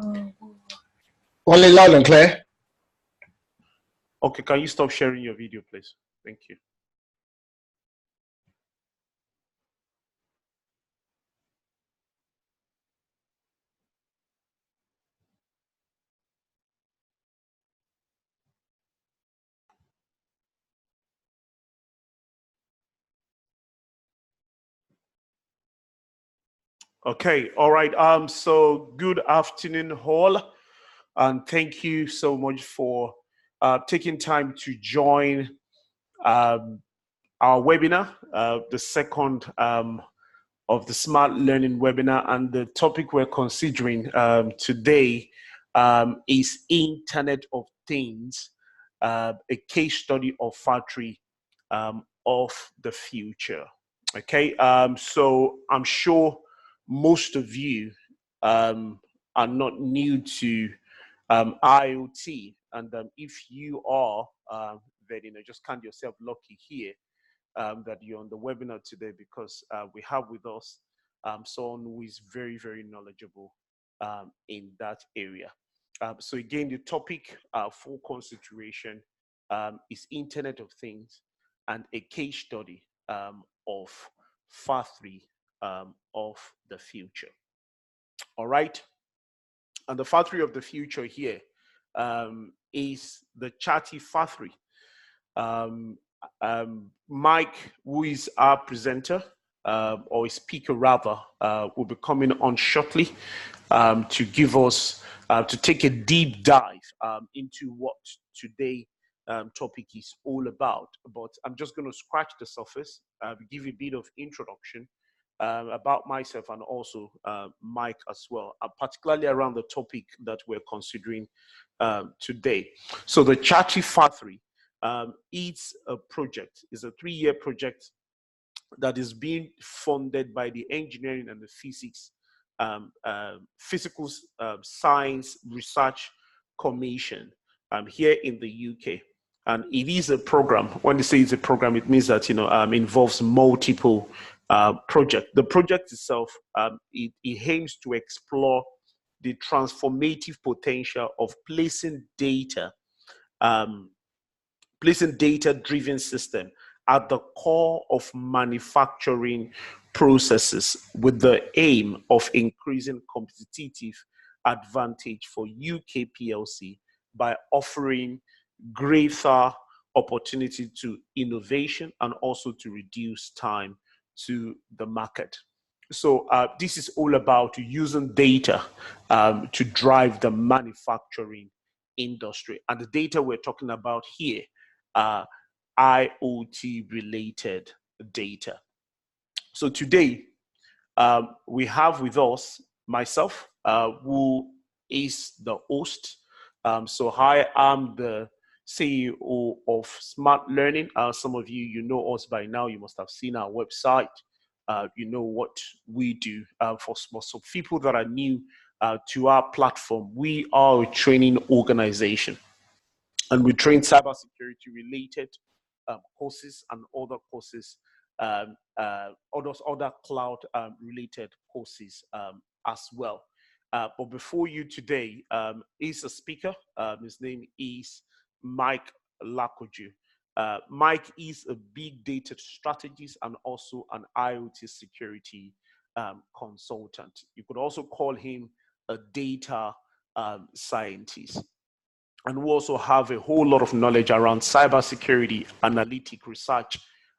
Only loud and clear. Okay, can you stop sharing your video, please? Thank you. Okay, all right. So good afternoon, all, and thank you so much for taking time to join our webinar, the second of the Smart Learning webinar, and the topic we're considering today is Internet of Things, a case study of factory of the future. Okay, so I'm sure most of you are not new to IoT, and if you are, then just count yourself lucky here that you're on the webinar today, because we have with us someone who is very, very knowledgeable in that area. So again, the topic for consideration is Internet of Things and a case study of factory of the future. All right. And the factory of the future here is the Chatty factory. Mike, who is our presenter or speaker rather, will be coming on shortly to give us, to take a deep dive into what today topic is all about. But I'm just going to scratch the surface, give you a bit of introduction about myself and also Mike as well, particularly around the topic that we're considering today. So the Chatty factory, it's a project, it's a 3-year project that is being funded by the Engineering and the Physical Science Research Commission here in the UK. And it is a program. When they say it's a program, it means that involves multiple projects. The project itself, it aims to explore the transformative potential of placing data-driven system at the core of manufacturing processes, with the aim of increasing competitive advantage for UK PLC by offering greater opportunity to innovation and also to reduce time to the market. So this is all about using data to drive the manufacturing industry. And the data we're talking about here are IoT related data. So today we have with us myself, who is the host. So I am the CEO of SmartLearning. Some of you know us by now. You must have seen our website. You know what we do. For some people that are new to our platform, we are a training organization, and we train cybersecurity related courses and other courses, other cloud related courses as well. But before you today is a speaker. His name is Mike Lakoju. Mike is a big data strategist and also an IoT security consultant. You could also call him a data scientist. And we also have a whole lot of knowledge around cybersecurity, analytic research,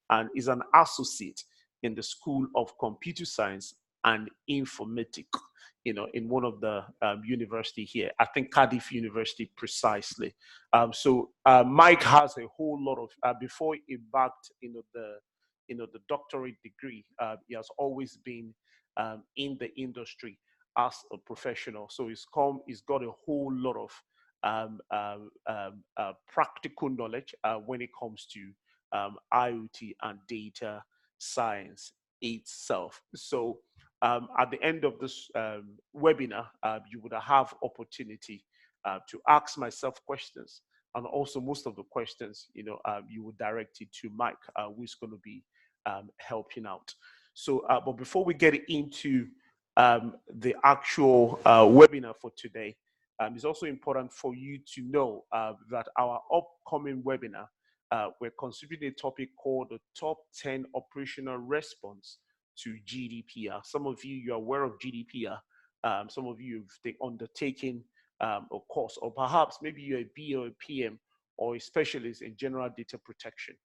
and is an associate in the School of Computer Science and Informatics, in one of the university here, I think Cardiff University precisely. So Mike has a whole lot of, before he embarked the doctorate degree, he has always been in the industry as a professional. So he's got a whole lot of practical knowledge when it comes to IoT and data science itself. So at the end of this webinar, you would have opportunity to ask myself questions, and also most of the questions, you would direct it to Mike, who's going to be helping out. So, but before we get into the actual webinar for today, it's also important for you to know that our upcoming webinar, we're considering a topic called the top 10 operational response to GDPR. Some of you, you're aware of GDPR. Some of you have undertaken a course, or perhaps maybe you're a B or a PM or a specialist in general data protection.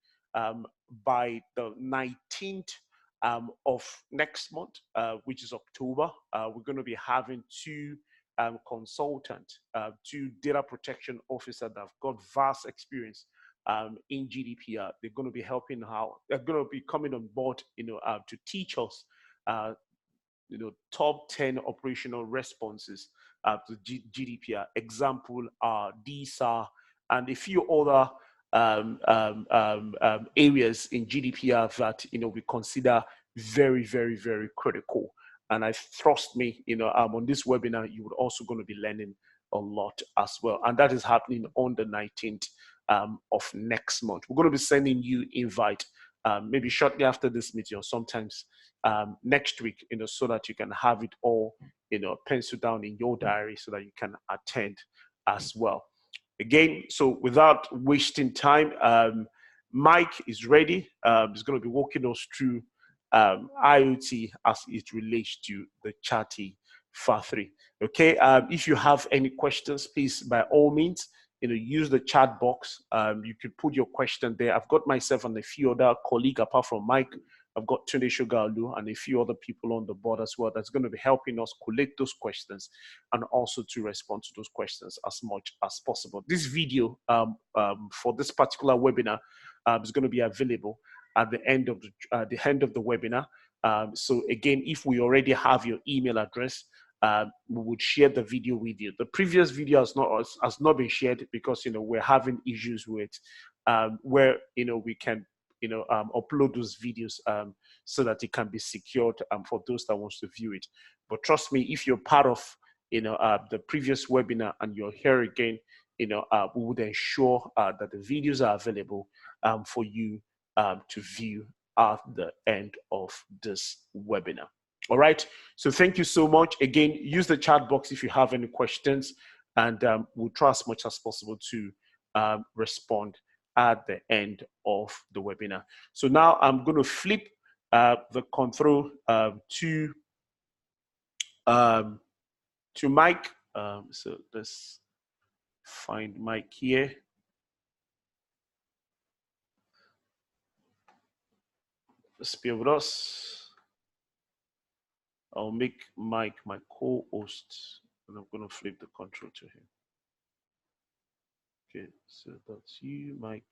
By the 19th of next month, which is October, we're going to be having two consultants, two data protection officers that have got vast experience in GDPR. They're going to be helping how they're going to be coming on board, to teach us, top 10 operational responses to GDPR. Example are DSAR and a few other areas in GDPR that we consider very, very, very critical. And I trust me, on this webinar, you would also going to be learning a lot as well. And that is happening on the 19th of next month. We're going to be sending you invite maybe shortly after this meeting, or sometimes next week, so that you can have it all, penciled down in your diary so that you can attend as well. Again, so without wasting time, Mike is ready. He's going to be walking us through IoT as it relates to the Chatty FA3. Okay, if you have any questions, please, by all means, use the chat box. You could put your question there. I've got myself and a few other colleagues, apart from Mike. I've got Tunde Shogalu and a few other people on the board as well that's going to be helping us collect those questions and also to respond to those questions as much as possible. This video for this particular webinar is going to be available at the end of the webinar. So again, if we already have your email address, we would share the video with you. The previous video has not been shared because we're having issues with where we can upload those videos so that it can be secured for those that wants to view it. But trust me, if you're part of the previous webinar and you're here again, we would ensure that the videos are available for you to view at the end of this webinar. All right, so thank you so much. Again, use the chat box if you have any questions, and we'll try as much as possible to respond at the end of the webinar. So now I'm going to flip the control to Mike. So let's find Mike here. Let's be with us. I'll make Mike my co-host, and I'm going to flip the control to him. Okay, so that's you, Mike.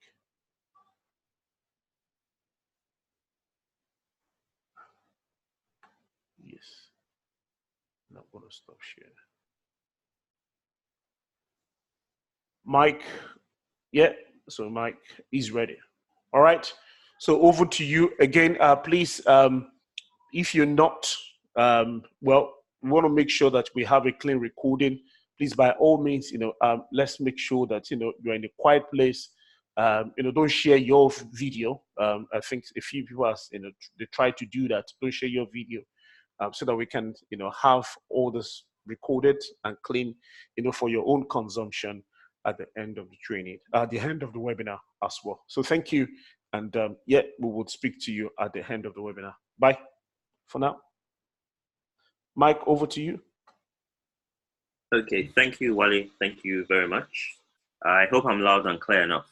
Yes. I'm not going to stop sharing. Mike, yeah, so Mike is ready. All right, so over to you again. Please, if you're not, well, we want to make sure that we have a clean recording. Please, by all means, let's make sure that, you're in a quiet place. Don't share your video. I think a few people, they try to do that. Don't share your video so that we can, have all this recorded and clean, for your own consumption at the end of the training, at the end of the webinar as well. So thank you. And yeah, we will speak to you at the end of the webinar. Bye for now. Mike, over to you. Okay, thank you, Wally. Thank you very much. I hope I'm loud and clear enough.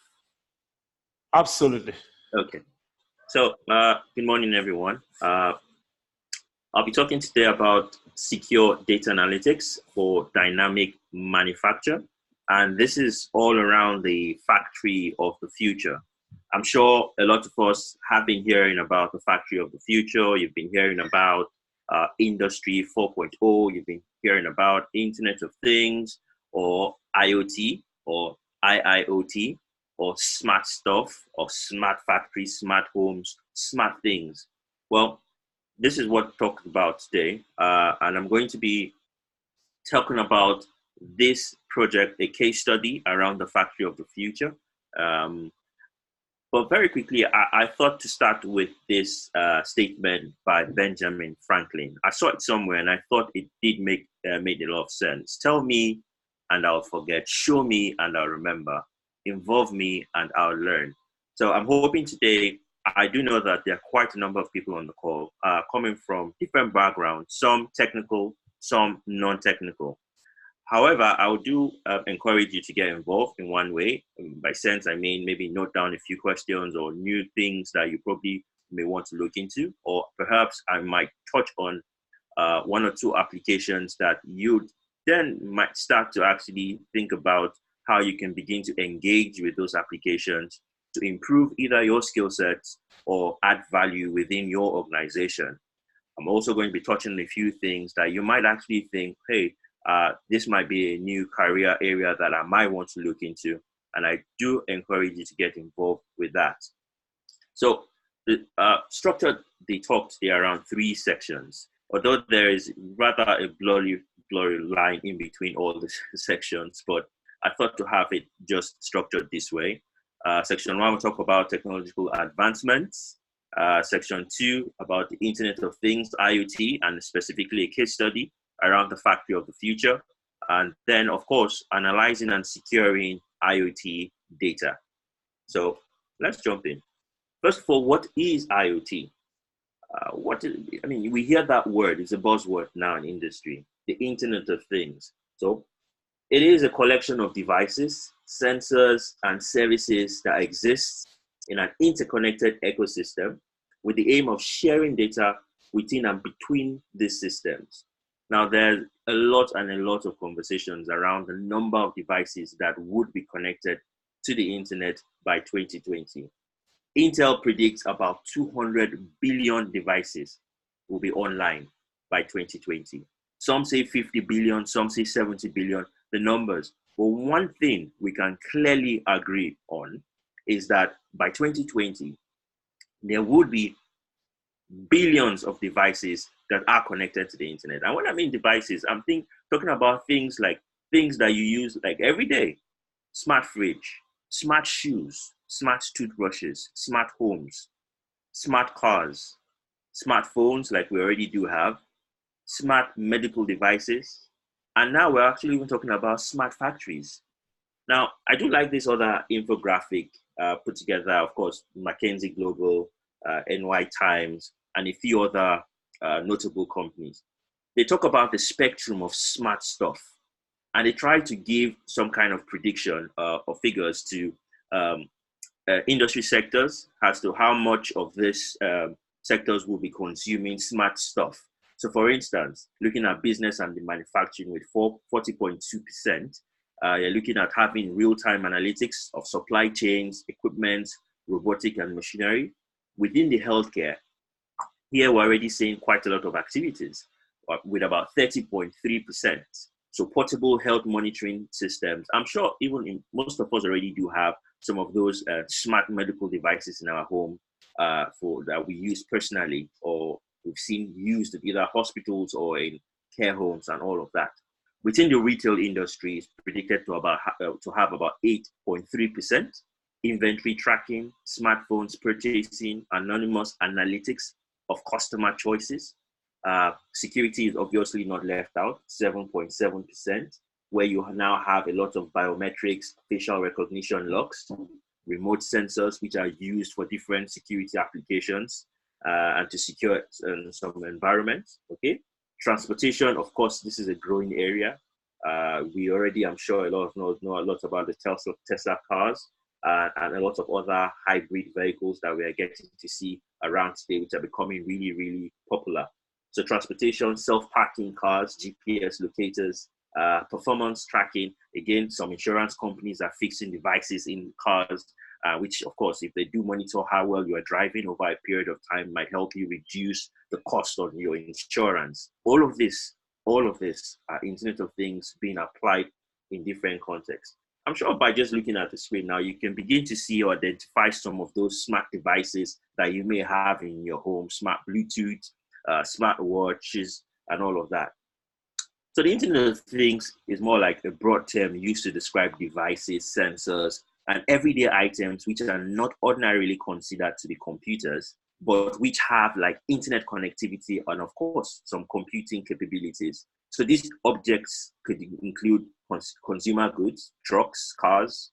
Absolutely. Okay. So, good morning, everyone. I'll be talking today about secure data analytics for dynamic manufacture. And this is all around the factory of the future. I'm sure a lot of us have been hearing about the factory of the future. You've been hearing about Industry 4.0. You've been hearing about Internet of Things, or IoT, or IIoT, or smart stuff, or smart factories, smart homes, smart things. Well, this is what we're talking about today. And I'm going to be talking about this project, a case study around the factory of the future. But very quickly, I thought to start with this statement by Benjamin Franklin. I saw it somewhere, and I thought it did made a lot of sense. Tell me, and I'll forget. Show me, and I'll remember. Involve me, and I'll learn. So I'm hoping today. I do know that there are quite a number of people on the call coming from different backgrounds, some technical, some non-technical. However, I do encourage you to get involved in one way. By sense, I mean maybe note down a few questions or new things that you probably may want to look into, or perhaps I might touch on one or two applications that you then might start to actually think about how you can begin to engage with those applications to improve either your skill sets or add value within your organization. I'm also going to be touching on a few things that you might actually think, hey, this might be a new career area that I might want to look into. And I do encourage you to get involved with that. So the structured the talk today around 3 sections, although there is rather a blurry line in between all the sections, but I thought to have it just structured this way. Section 1 will talk about technological advancements. Section 2 about the Internet of Things, IoT, and specifically a case study around the factory of the future. And then, of course, analyzing and securing IoT data. So let's jump in. First of all, what is IoT? We hear that word, it's a buzzword now in industry, the Internet of Things. So it is a collection of devices, sensors, and services that exist in an interconnected ecosystem with the aim of sharing data within and between these systems. Now, there's a lot of conversations around the number of devices that would be connected to the internet by 2020. Intel predicts about 200 billion devices will be online by 2020. Some say 50 billion, some say 70 billion, the numbers. But one thing we can clearly agree on is that by 2020, there would be billions of devices that are connected to the internet. And when I mean devices, I'm talking about things that you use like every day. Smart fridge, smart shoes, smart toothbrushes, smart homes, smart cars, smartphones like we already do have, smart medical devices, and now we're actually even talking about smart factories. Now, I do like this other infographic put together, of course, McKinsey Global, NY Times, and a few other notable companies. They talk about the spectrum of smart stuff, and they try to give some kind of prediction or figures to industry sectors as to how much of this sectors will be consuming smart stuff. So for instance, looking at business and the manufacturing with 40.2%, you're looking at having real-time analytics of supply chains, equipment, robotic and machinery. Within the healthcare, here we're already seeing quite a lot of activities with about 30.3%. So portable health monitoring systems. I'm sure even most of us already do have some of those smart medical devices in our home for that we use personally, or we've seen used in either hospitals or in care homes and all of that. Within the retail industry, it's predicted to have about 8.3%. Inventory tracking, smartphones purchasing, anonymous analytics of customer choices. Security is obviously not left out, 7.7%, where you now have a lot of biometrics, facial recognition locks, remote sensors, which are used for different security applications and to secure some environments, okay? Transportation, of course, this is a growing area. We already, I'm sure a lot of us know a lot about the Tesla cars and a lot of other hybrid vehicles that we are getting to see around today, which are becoming really, really popular. So transportation, self-parking cars, GPS locators, performance tracking. Again, some insurance companies are fixing devices in cars, which of course, if they do monitor how well you are driving over a period of time, might help you reduce the cost on your insurance. All of this are Internet of Things being applied in different contexts. I'm sure by just looking at the screen now, you can begin to see or identify some of those smart devices that you may have in your home, smart Bluetooth, smart watches, and all of that. So the Internet of Things is more like a broad term used to describe devices, sensors, and everyday items which are not ordinarily considered to be computers, but which have like internet connectivity and of course some computing capabilities. So these objects could include consumer goods, trucks, cars,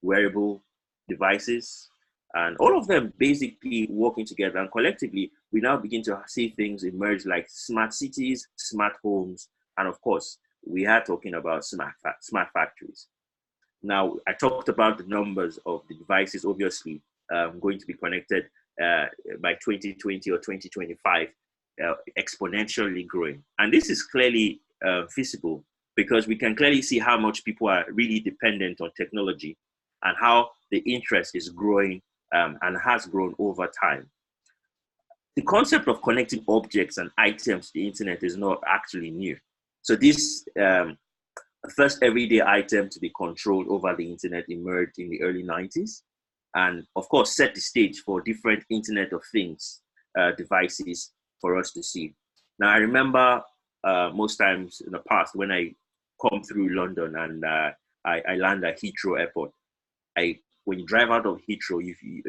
wearable devices, and all of them basically working together. And collectively, we now begin to see things emerge like smart cities, smart homes, and of course, we are talking about smart factories. Now, I talked about the numbers of the devices, obviously, going to be connected by 2020 or 2025, exponentially growing. And this is clearly feasible because we can clearly see how much people are really dependent on technology and how the interest is growing and has grown over time. The concept of connecting objects and items to the internet is not actually new. So this first everyday item to be controlled over the internet emerged in the early 90s, and of course set the stage for different Internet of Things devices for us to see. Now, I remember most times in the past when I come through London and I land at Heathrow Airport, when you drive out of Heathrow,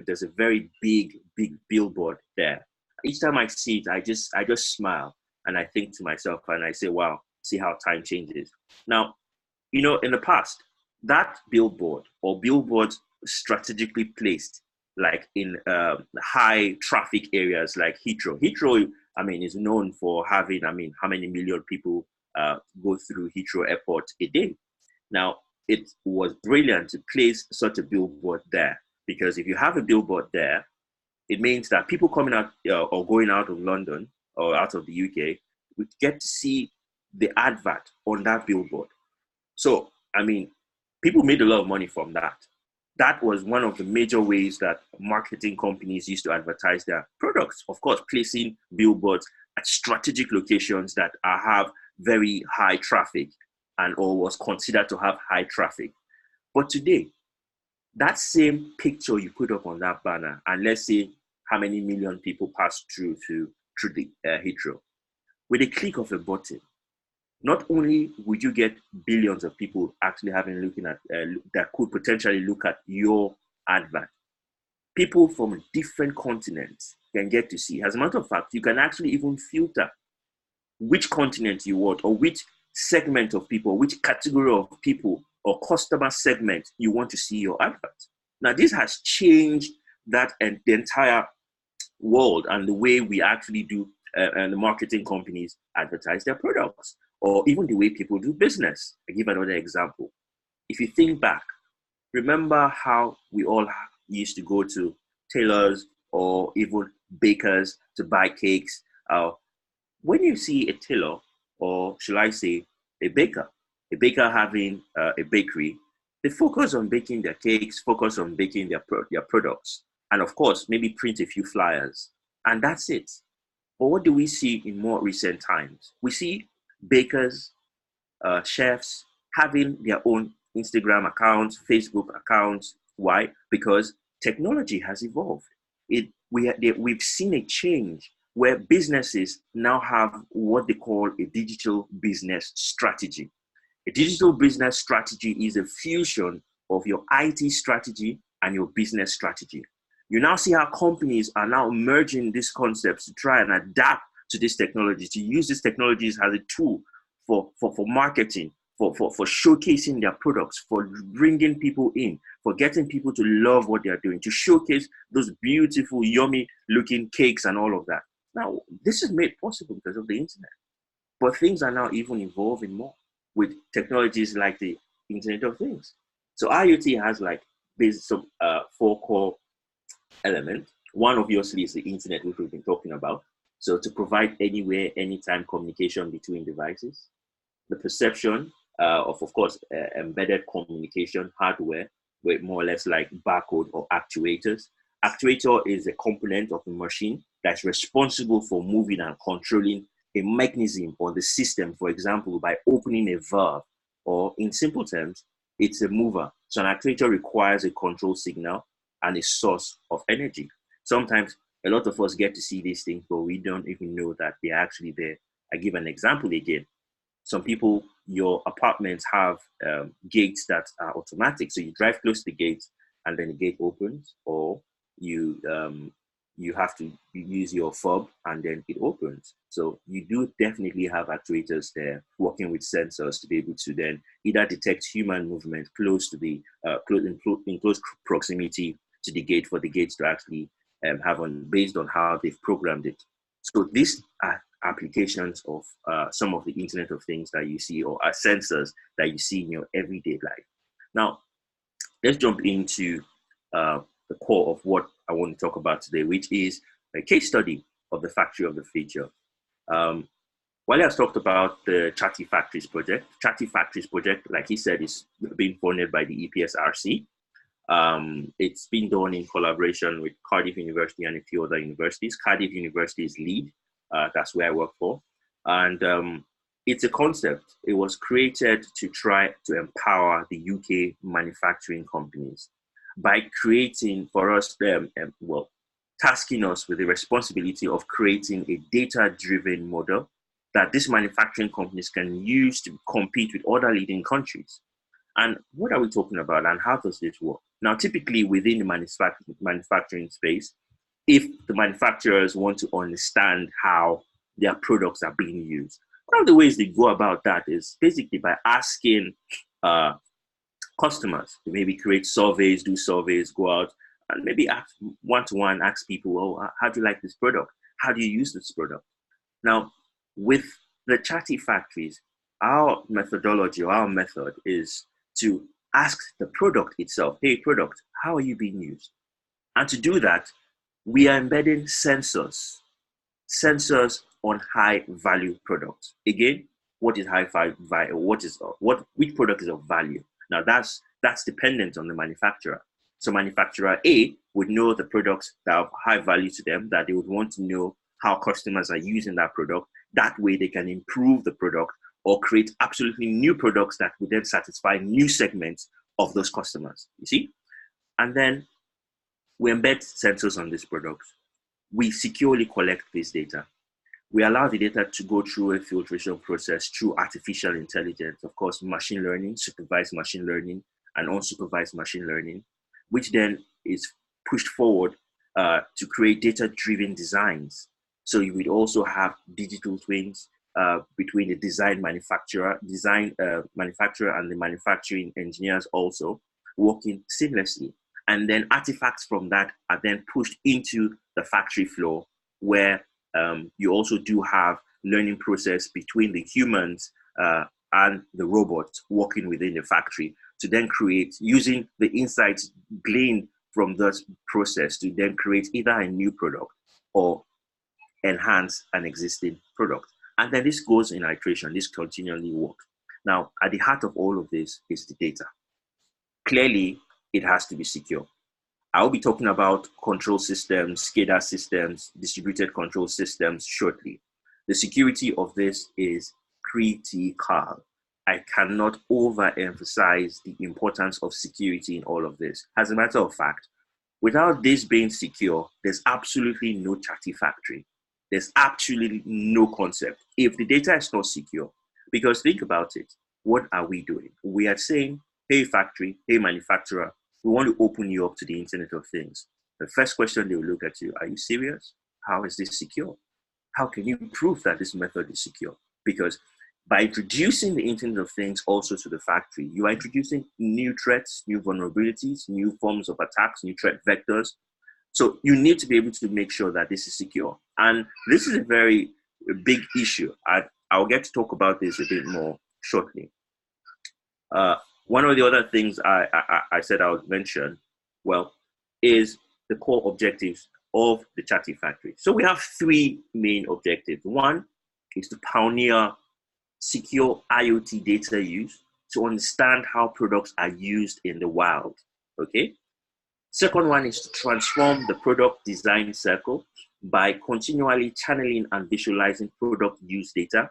there's a very big billboard there. Each time I see it, I just smile and I think to myself and I say, wow, see how time changes. Now, in the past, that billboard or billboards strategically placed like in high traffic areas like Heathrow. Heathrow, is known for having, how many million people go through Heathrow Airport a day. Now, it was brilliant to place such a billboard there because if you have a billboard there, it means that people coming out or going out of London or out of the UK would get to see the advert on that billboard. So, people made a lot of money from that. That was one of the major ways that marketing companies used to advertise their products. Of course, placing billboards at strategic locations that have very high traffic and or was considered to have high traffic. But today, that same picture you put up on that banner, and let's say how many million people pass through the Heathrow, with a click of a button, not only would you get billions of people actually looking at that could potentially look at your advert, people from different continents can get to see. As a matter of fact, you can actually even filter which continent you want or which segment of people, which category of people or customer segment you want to see your advert. Now, this has changed the entire world and the way we actually do and the marketing companies advertise their products, or even the way people do business. I give another example. If you think back, remember how we all used to go to tailors or even bakers to buy cakes. When you see a tailor, or shall I say a baker having a bakery, they focus on baking their cakes, focus on baking their products, and of course, maybe print a few flyers, and that's it. But what do we see in more recent times? We see bakers, chefs having their own Instagram accounts, Facebook accounts. Why? Because technology has evolved. We've seen a change where businesses now have what they call a digital business strategy. A digital business strategy is a fusion of your IT strategy and your business strategy. You now see how companies are now merging these concepts to try and adapt to this technology, to use these technologies as a tool for marketing, for showcasing their products, for bringing people in, for getting people to love what they're doing, to showcase those beautiful, yummy looking cakes and all of that. Now, this is made possible because of the internet. But things are now even evolving more with technologies like the Internet of Things. So IoT has some 4 core elements. One obviously is the internet, which we've been talking about. So to provide anywhere, anytime communication between devices. The perception of course, embedded communication hardware with more or less like barcode or actuators. Actuator is a component of the machine that's responsible for moving and controlling a mechanism or the system, for example, by opening a valve, or in simple terms, it's a mover. So an actuator requires a control signal and a source of energy. Sometimes a lot of us get to see these things, but we don't even know that they're actually there. I give an example again. Some people your apartments have gates that are automatic. So you drive close to the gate and then the gate opens, or you have to use your fob and then it opens. So you do definitely have actuators there working with sensors to be able to then either detect human movement close to the in close proximity to the gate for the gates to actually have on based on how they've programmed it. So these are applications of some of the Internet of Things that you see, or are sensors that you see in your everyday life. Now, let's jump into the core of what I want to talk about today, which is a case study of the Factory of the Future. Wale has talked about the Chatty Factories project. Chatty Factories project, like he said, is being funded by the EPSRC. It's been done in collaboration with Cardiff University and a few other universities. Cardiff University is lead. That's where I work for. And it's a concept. It was created to try to empower the UK manufacturing companies by creating for us, tasking us with the responsibility of creating a data-driven model that these manufacturing companies can use to compete with other leading countries. And what are we talking about, and how does this work? Now, typically within the manufacturing space, if the manufacturers want to understand how their products are being used, one of the ways they go about that is basically by asking customers to maybe create surveys, do surveys, go out and maybe ask one-to-one, ask people, oh, how do you like this product? How do you use this product? Now, with the Chatty Factories, our methodology, or our method is to ask the product itself, hey, product, how are you being used? And to do that, we are embedding sensors on high value products. Again, what is high value? Which product is of value? Now that's dependent on the manufacturer. So manufacturer A would know the products that have high value to them, that they would want to know how customers are using that product. That way they can improve the product or create absolutely new products that would then satisfy new segments of those customers, you see? And then we embed sensors on these products. We securely collect this data. We allow the data to go through a filtration process through artificial intelligence, of course, machine learning, supervised machine learning, and unsupervised machine learning, which then is pushed forward to create data-driven designs. So you would also have digital twins between the design manufacturer and the manufacturing engineers also working seamlessly. And then artifacts from that are then pushed into the factory floor, where you also do have learning process between the humans and the robots working within the factory to then create, using the insights gleaned from this process to then create either a new product or enhance an existing product. And then this goes in iteration, this continually works. Now, at the heart of all of this is the data. Clearly, it has to be secure. I'll be talking about control systems, SCADA systems, distributed control systems shortly. The security of this is critical. I cannot overemphasize the importance of security in all of this. As a matter of fact, without this being secure, there's absolutely no Chatty factory. There's absolutely no concept if the data is not secure. Because think about it, what are we doing? We are saying, hey factory, hey manufacturer, we want to open you up to the Internet of Things. The first question they will look at you, are you serious? How is this secure? How can you prove that this method is secure? Because by introducing the Internet of Things also to the factory, you are introducing new threats, new vulnerabilities, new forms of attacks, new threat vectors. So you need to be able to make sure that this is secure. And this is a very big issue. I'll get to talk about this a bit more shortly. One of the other things I said I would mention, well, is the core objectives of the Chatty Factory. So we have three main objectives. One is to pioneer secure IoT data use to understand how products are used in the wild, okay? Second one is to transform the product design cycle by continually channeling and visualizing product use data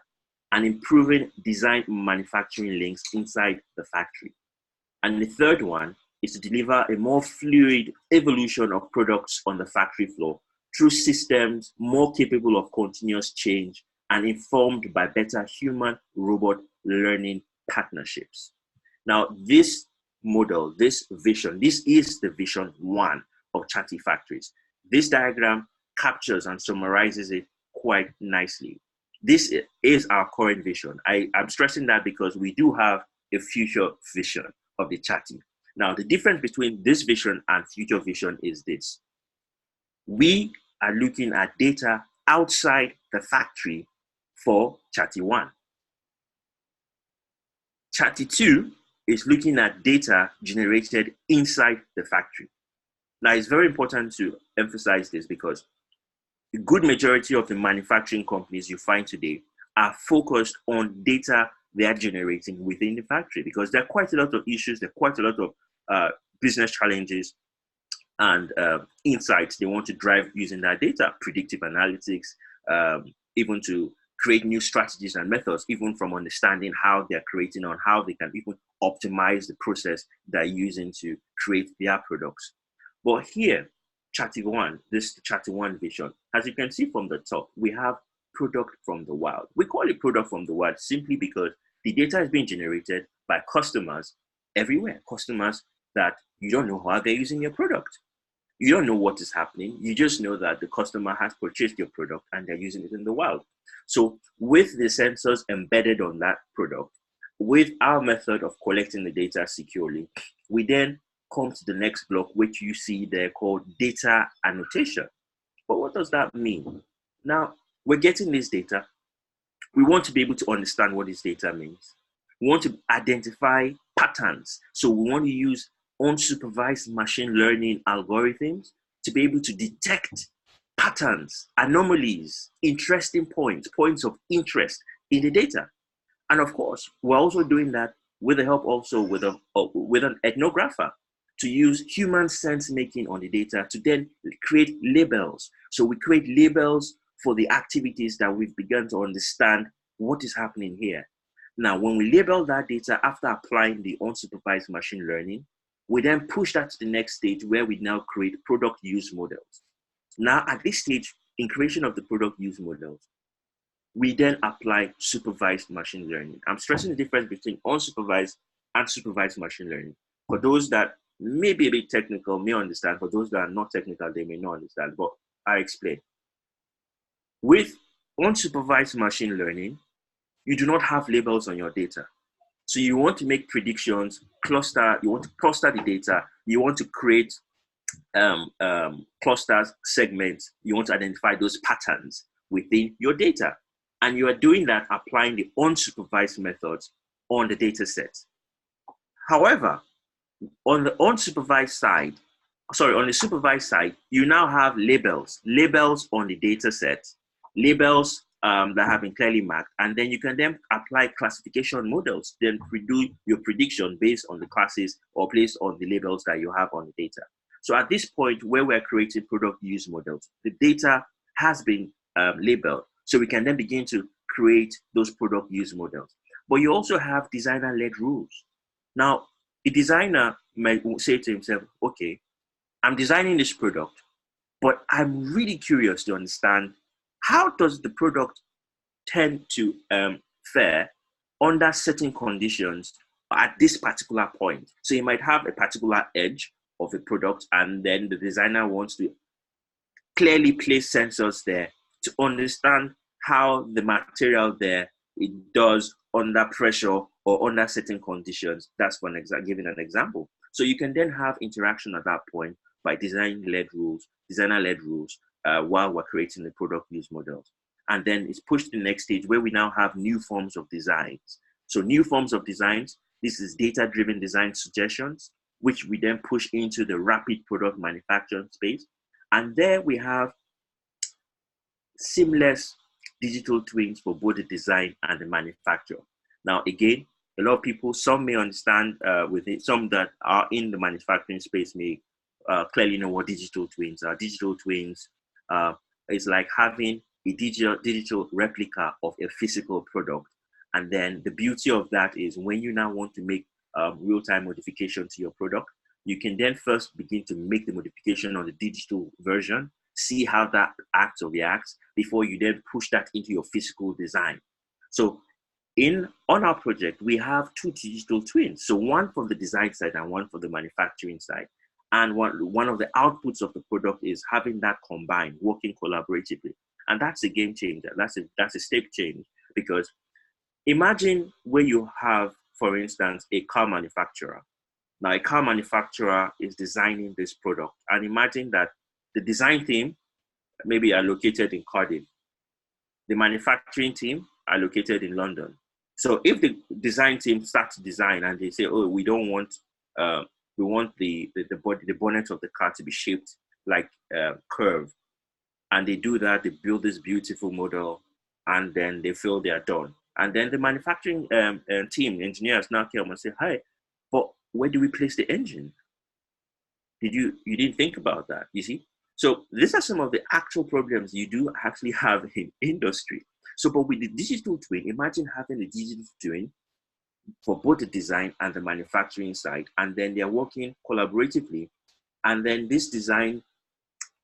and improving design manufacturing links inside the factory. And the third one is to deliver a more fluid evolution of products on the factory floor through systems more capable of continuous change and informed by better human-robot learning partnerships. Now, this model, this vision, this is the vision 1 of Chatty Factories. This diagram captures and summarizes it quite nicely. This is our current vision. I'm stressing that because we do have a future vision of the Chatty. Now, the difference between this vision and future vision is this. We are looking at data outside the factory for Chatty 1. Chatty 2 is looking at data generated inside the factory. Now, it's very important to emphasize this because a good majority of the manufacturing companies you find today are focused on data they are generating within the factory, because there are quite a lot of issues, there are quite a lot of business challenges and insights they want to drive using that data, predictive analytics, even to create new strategies and methods, even from understanding how they're creating or how they can even optimize the process they're using to create their products. But here, Chatty 1, this Chatty 1 vision, as you can see from the top, we have product from the wild. We call it product from the wild simply because the data is being generated by customers everywhere, customers that you don't know how they're using your product. You don't know what is happening. You just know that the customer has purchased your product and they're using it in the wild. So with the sensors embedded on that product, with our method of collecting the data securely, we then come to the next block, which you see there called data annotation. But what does that mean? Now, we're getting this data. We want to be able to understand what this data means. We want to identify patterns. So we want to use unsupervised machine learning algorithms to be able to detect patterns, anomalies, interesting points, points of interest in the data. And of course, we're also doing that with the help also with an ethnographer to use human sense making on the data to then create labels. So we create labels for the activities that we've begun to understand what is happening here. Now, when we label that data after applying the unsupervised machine learning, we then push that to the next stage where we now create product use models. Now, at this stage, in creation of the product use models, we then apply supervised machine learning. I'm stressing the difference between unsupervised and supervised machine learning. For those that may be a bit technical, may understand. For those that are not technical, they may not understand, but I explain. With unsupervised machine learning, you do not have labels on your data. So you want to make predictions, you want to cluster the data, you want to create clusters, segments, you want to identify those patterns within your data. And you are doing that applying the unsupervised methods on the data set. However, on the supervised side, you now have labels on the data set, labels that have been clearly marked, and then you can then apply classification models, then do your prediction based on the classes or based on the labels that you have on the data. So at this point where we're creating product use models, the data has been labeled, so we can then begin to create those product use models. But you also have designer-led rules. Now, a designer might say to himself, okay, I'm designing this product, but I'm really curious to understand how does the product tend to fare under certain conditions at this particular point. So you might have a particular edge of a product, and then the designer wants to clearly place sensors there to understand how the material there, it does under pressure or under certain conditions. That's for giving an example. So you can then have interaction at that point by designer-led rules while we're creating the product use models. And then it's pushed to the next stage where we now have new forms of designs. So new forms of designs, this is data-driven design suggestions, which we then push into the rapid product manufacturing space. And there we have seamless digital twins for both the design and the manufacture. Now, again, a lot of people, some may understand with it, some that are in the manufacturing space may clearly know what digital twins are. Digital twins is like having a digital replica of a physical product. And then the beauty of that is when you now want to make real-time modification to your product, you can then first begin to make the modification on the digital version. see how that acts or reacts before you then push that into your physical design. So on our project, we have two digital twins. So one from the design side and one from the manufacturing side. And one of the outputs of the product is having that combined, working collaboratively. And that's a game changer. That's a step change, because imagine where you have, for instance, a car manufacturer. Now, a car manufacturer is designing this product. And imagine that the design team maybe are located in Cardiff. The manufacturing team are located in London. So if the design team starts to design and they say, oh, we don't want, we want the bonnet of the car to be shaped like curve. And they do that, they build this beautiful model, and then they feel they are done. And then the manufacturing team, engineers now come and say, hi, but where do we place the engine? You didn't think about that, you see? So these are some of the actual problems you do actually have in industry. So, but with the digital twin, imagine having a digital twin for both the design and the manufacturing side, and then they're working collaboratively. And then this design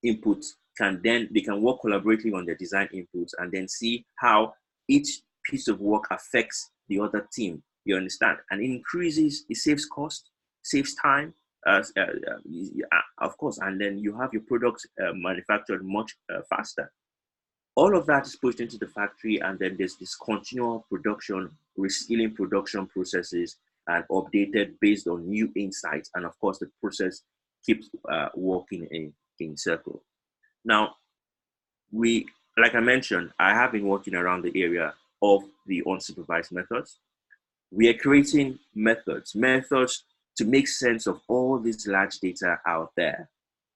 input they can work collaboratively on their design inputs and then see how each piece of work affects the other team. You understand? And it saves cost, saves time, of course, and then you have your products manufactured much faster. All of that is pushed into the factory, and then there's this continual production, reskilling production processes, and updated based on new insights. And of course, the process keeps working in circle. Now, like I mentioned, I have been working around the area of the unsupervised methods. We are creating methods to make sense of all this large data out there.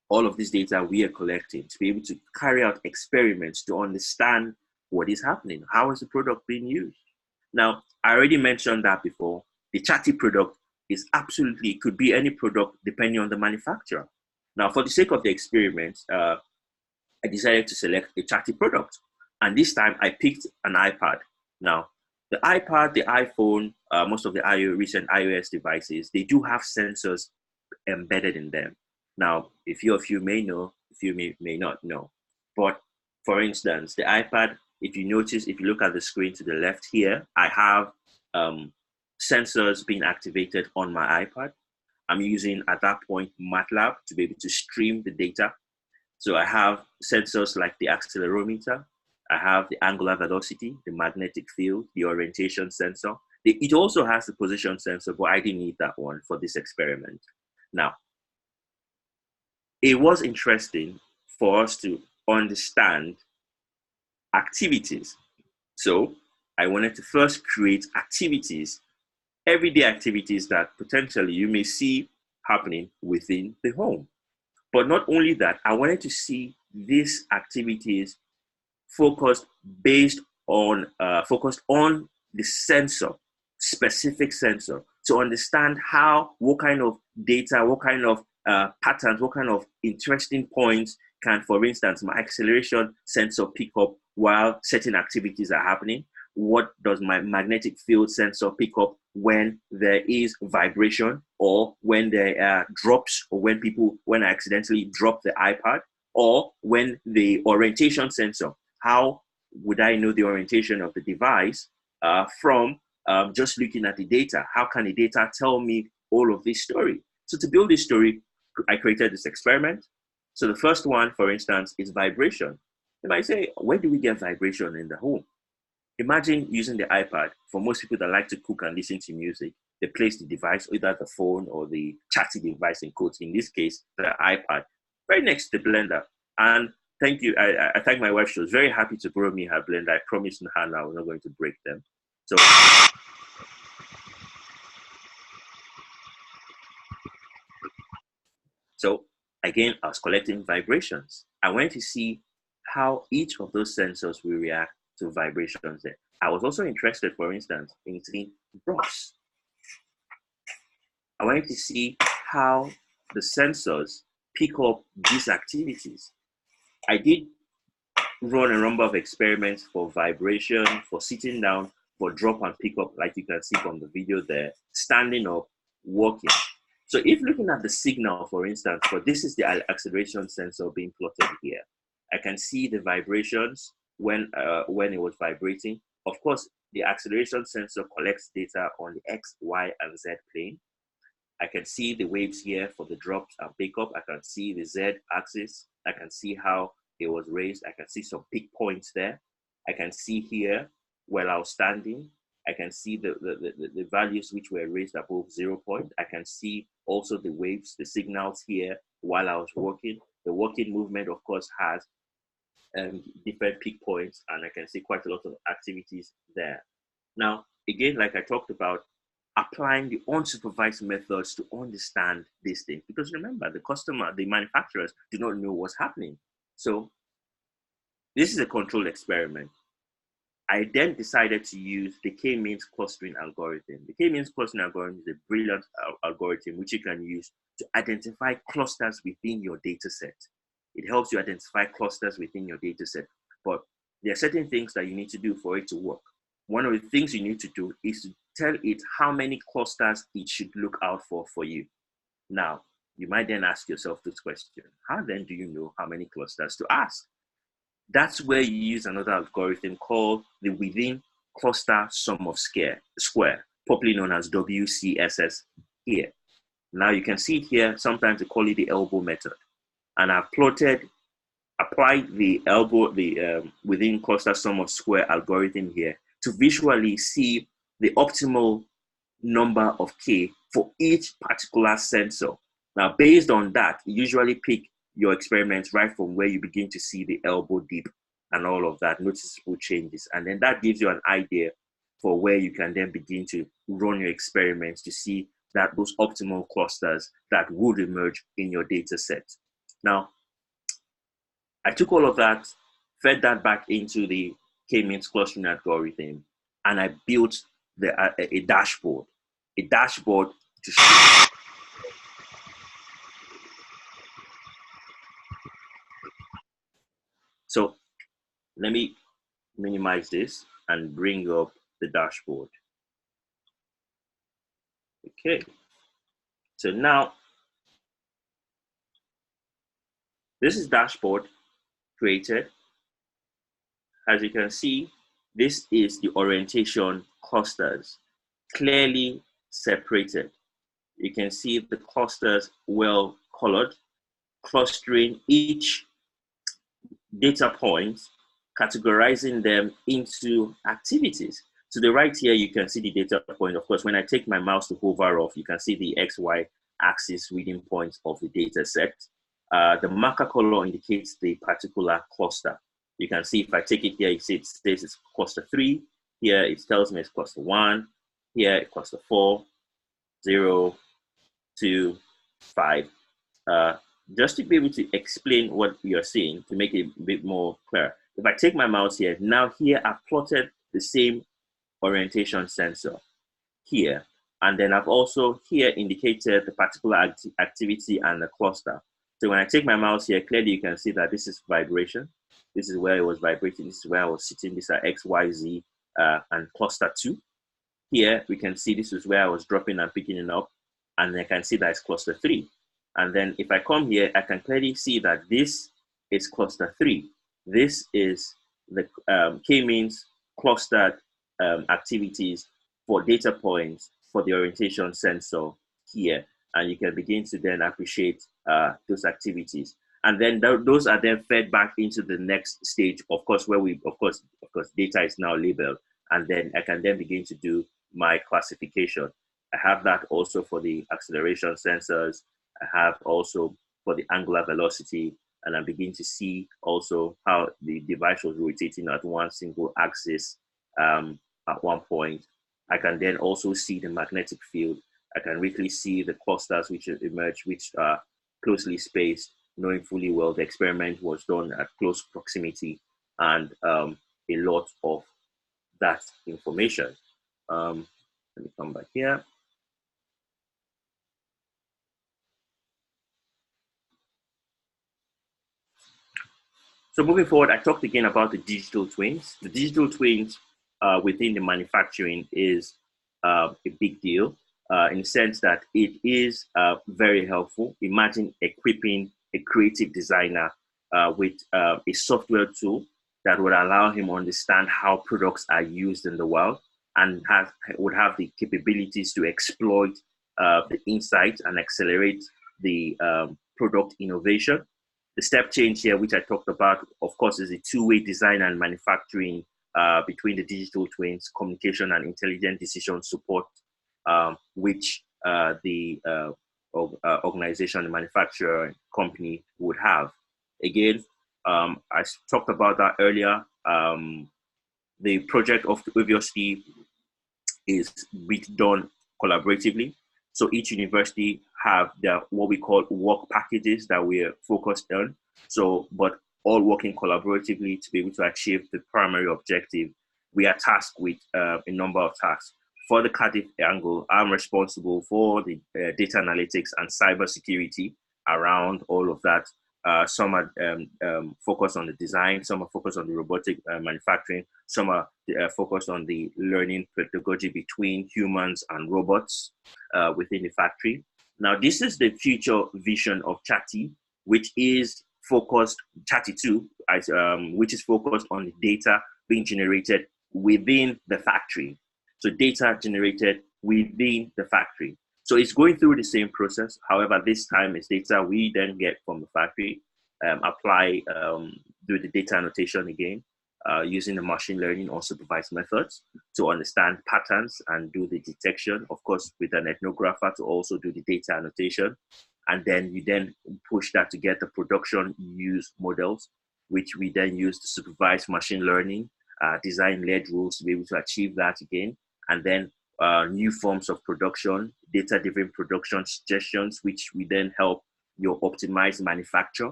All of this data we are collecting to be able to carry out experiments to understand what is happening. How is the product being used? Now, I already mentioned that before. The chatty product is absolutely, could be any product depending on the manufacturer. Now, for the sake of the experiment, I decided to select a chatty product. And this time I picked an iPad. Now, the iPad, the iPhone, most of the recent iOS devices, they do have sensors embedded in them. Now, a few of you may know, a few may not know. But for instance, the iPad, if you notice, if you look at the screen to the left here, I have sensors being activated on my iPad. I'm using, at that point, MATLAB to be able to stream the data. So I have sensors like the accelerometer. I have the angular velocity, the magnetic field, the orientation sensor. It also has the position sensor, but I didn't need that one for this experiment. Now, it was interesting for us to understand activities. So I wanted to first create activities, everyday activities that potentially you may see happening within the home. But not only that, I wanted to see these activities focused on the sensor, specific sensor, to understand what kind of data, what kind of patterns, what kind of interesting points can, for instance, my acceleration sensor pick up while certain activities are happening. What does my magnetic field sensor pick up when there is vibration, or when there are drops, or when I accidentally drop the iPad, or when the orientation sensor, how would I know the orientation of the device from just looking at the data? How can the data tell me all of this story? So to build this story, I created this experiment. So the first one, for instance, is vibration. You might say, where do we get vibration in the home? Imagine using the iPad. For most people that like to cook and listen to music, they place the device, either the phone or the chatty device in quotes, in this case, the iPad, right next to the blender. And thank you. I thank my wife. She was very happy to borrow me her blender. I promised her now we're not going to break them. So again, I was collecting vibrations. I wanted to see how each of those sensors will react to vibrations there. I was also interested, for instance, in seeing drops. I wanted to see how the sensors pick up these activities. I did run a number of experiments for vibration, for sitting down, for drop and pick up, like you can see from the video there, standing up, walking. So if looking at the signal, for instance, this is the acceleration sensor being plotted here. I can see the vibrations when it was vibrating. Of course, the acceleration sensor collects data on the X, Y, and Z plane. I can see the waves here for the drops and pickup. I can see the Z axis. I can see how it was raised. I can see some peak points there. I can see here where I was standing. I can see the values which were raised above 0 point. I can see also the waves, the signals here while I was working. The working movement, of course, has different peak points, and I can see quite a lot of activities there. Now, again, like I talked about, applying the unsupervised methods to understand these things. Because remember, the customer, the manufacturers do not know what's happening. So this is a controlled experiment. I then decided to use the K-means clustering algorithm. The K-means clustering algorithm is a brilliant algorithm which you can use to identify clusters within your data set. It helps you identify clusters within your data set. But there are certain things that you need to do for it to work. One of the things you need to do is to tell it how many clusters it should look out for you. Now, you might then ask yourself this question: how then do you know how many clusters to ask? That's where you use another algorithm called the within cluster sum of square, popularly known as WCSS here. Now you can see it here, sometimes they call it the elbow method. And I've applied the within cluster sum of square algorithm here to visually see the optimal number of K for each particular sensor. Now, based on that, you usually pick your experiments right from where you begin to see the elbow dip and all of that, noticeable changes. And then that gives you an idea for where you can then begin to run your experiments to see that those optimal clusters that would emerge in your data set. Now, I took all of that, fed that back into the K-means clustering algorithm, and I built a dashboard to show. So let me minimize this and bring up the dashboard. Okay. So now this is dashboard created. As you can see, this is the orientation clusters clearly separated. You can see the clusters well colored, clustering each data point, categorizing them into activities. To the right here, you can see the data point. Of course, when I take my mouse to hover off, you can see the XY axis reading points of the data set. The marker color indicates the particular cluster. You can see if I take it here, you see it says it's cluster 3. Here it tells me it's cluster 1. Here it's cluster 4, 0, 2, 5. Just to be able to explain what you're seeing, to make it a bit more clear. If I take my mouse here, now here I've plotted the same orientation sensor here. And then I've also here indicated the particular activity and the cluster. So when I take my mouse here, clearly you can see that this is vibration. This is where it was vibrating. This is where I was sitting. These are X, Y, Z, and cluster 2. Here we can see this is where I was dropping and picking it up. And I can see that it's cluster 3. And then if I come here, I can clearly see that this is cluster 3. This is the K-means clustered activities for data points for the orientation sensor here. And you can begin to then appreciate those activities. And then those are then fed back into the next stage, of course, where we, of course, data is now labeled. And then I can then begin to do my classification. I have that also for the acceleration sensors. I have also for the angular velocity, and I begin to see also how the device was rotating at one single axis at one point. I can then also see the magnetic field. I can really see the clusters which emerge, which are closely spaced, knowing fully well the experiment was done at close proximity, and a lot of that information. Let me come back here. So moving forward, I talked again about the digital twins. The digital twins within the manufacturing is a big deal in the sense that it is very helpful. Imagine equipping a creative designer with a software tool that would allow him to understand how products are used in the world, and would have the capabilities to exploit the insight and accelerate the product innovation. The step change here, which I talked about, of course, is a two-way design and manufacturing between the digital twins, communication and intelligent decision support, which the organization, the manufacturer company would have. Again, I talked about that earlier. The project obviously is done collaboratively. So each university have their what we call work packages that we're focused on. So, but all working collaboratively to be able to achieve the primary objective. We are tasked with a number of tasks. For the Cardiff angle, I'm responsible for the data analytics and cybersecurity around all of that. Some are focused on the design, some are focused on the robotic manufacturing, some are focused on the learning pedagogy between humans and robots within the factory. Now, this is the future vision of Chatty, which is focused, Chatty 2, which is focused on the data being generated within the factory. So data generated within the factory. So it's going through the same process. However, this time it's data we then get from the factory, do the data annotation again, using the machine learning unsupervised methods to understand patterns and do the detection, of course, with an ethnographer to also do the data annotation. And then you then push that to get the production use models, which we then use to supervise machine learning, design-led rules to be able to achieve that again. And then new forms of production, data-driven production suggestions, which we then help your optimized manufacture.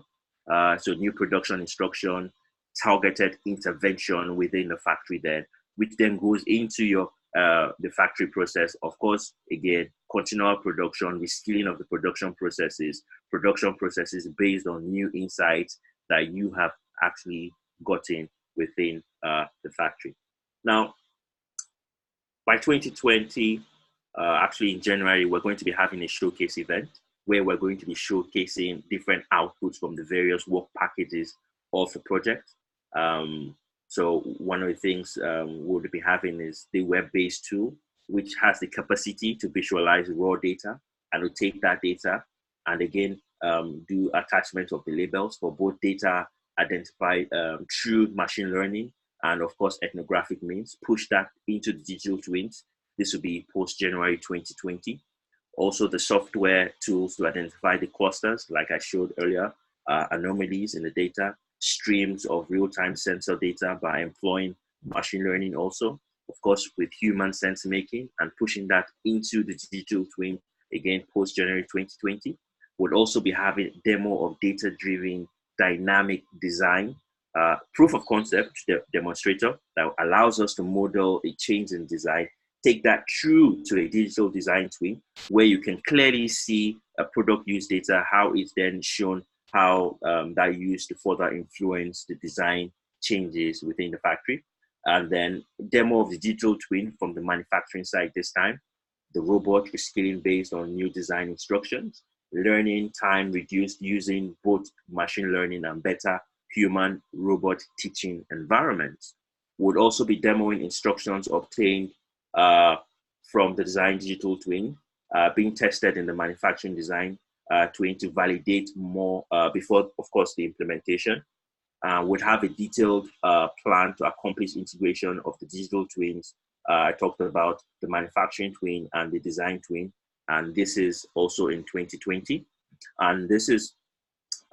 So new production instruction, targeted intervention within the factory then, which then goes into your the factory process. Of course, again, continual production, reskilling of the production processes based on new insights that you have actually gotten within the factory. Now, by 2020, actually in January, we're going to be having a showcase event where we're going to be showcasing different outputs from the various work packages of the project. So one of the things we'll be having is the web-based tool, which has the capacity to visualize raw data and to take that data and again, do attachment of the labels for both data identified through machine learning and of course ethnographic means, push that into the digital twins. This will be post-January 2020. Also the software tools to identify the clusters, like I showed earlier, anomalies in the data, streams of real-time sensor data by employing machine learning also, of course, with human sense making and pushing that into the digital twin, again, post-January 2020. We'll also be having demo of data-driven dynamic design, proof of concept demonstrator that allows us to model a change in design, take that through to a digital design twin where you can clearly see a product use data, how it's then shown, how that used to further influence the design changes within the factory. And then demo of the digital twin from the manufacturing side this time, the robot reskilling based on new design instructions, learning time reduced using both machine learning and better human robot teaching environments. Would also be demoing instructions obtained from the design digital twin, being tested in the manufacturing design twin to validate more before, of course, the implementation. Would have a detailed plan to accomplish integration of the digital twins. I talked about the manufacturing twin and the design twin, and this is also in 2020. And this is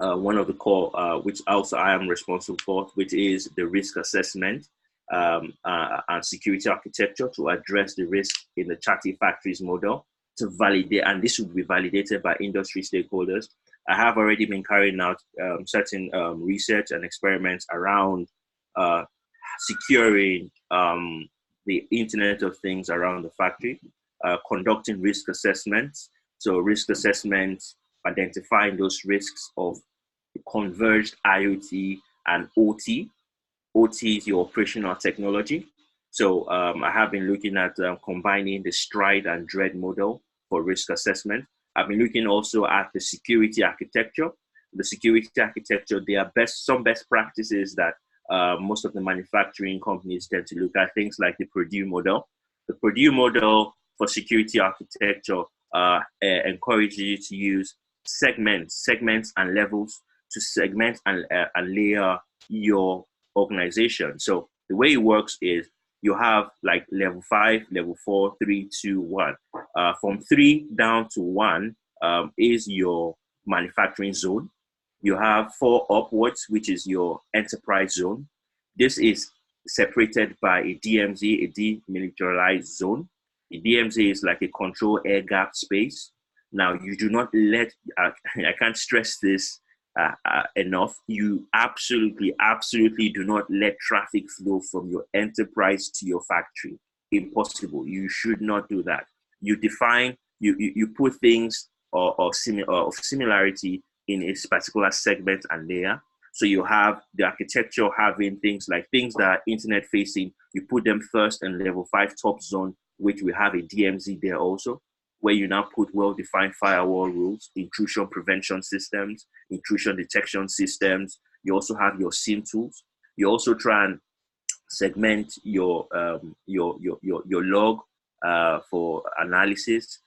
one of the core, which also I am responsible for, which is the risk assessment and security architecture to address the risk in the Chatty factories model to validate, and this will be validated by industry stakeholders. I have already been carrying out certain research and experiments around securing the Internet of Things around the factory, conducting risk assessments. So risk assessments, identifying those risks of converged IoT and OT. OT is your operational technology. So I have been looking at combining the stride and dread model for risk assessment. I've been looking also at the security architecture the security architecture, there are some best practices that most of the manufacturing companies tend to look at, things like the Purdue model. The Purdue model for security architecture encourages you to use segments and levels to segment and layer your organization. So the way it works is you have like level 5, level 4, 3, 2, 1. From 3 down to 1 is your manufacturing zone. You have 4 upwards, which is your enterprise zone. This is separated by a DMZ, a demilitarized zone. A DMZ is like a control air gap space. Now, you do not let, I can't stress this enough, you absolutely do not let traffic flow from your enterprise to your factory. Impossible. You should not do that. You define, you put things of similarity in a particular segment and layer. So you have the architecture having things that are internet facing, you put them first in level 5 top zone, which we have a DMZ there also, where you now put well-defined firewall rules, intrusion prevention systems, intrusion detection systems. You also have your SIM tools. You also try and segment your log for analysis,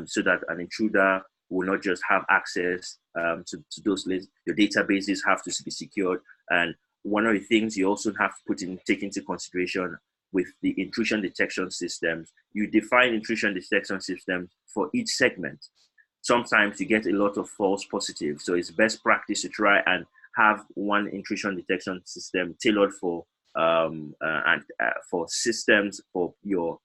so that an intruder will not just have access to those lists. Your databases have to be secured. And one of the things you also have to take into consideration with the intrusion detection systems, you define intrusion detection systems for each segment. Sometimes you get a lot of false positives. So it's best practice to try and have one intrusion detection system tailored for systems for your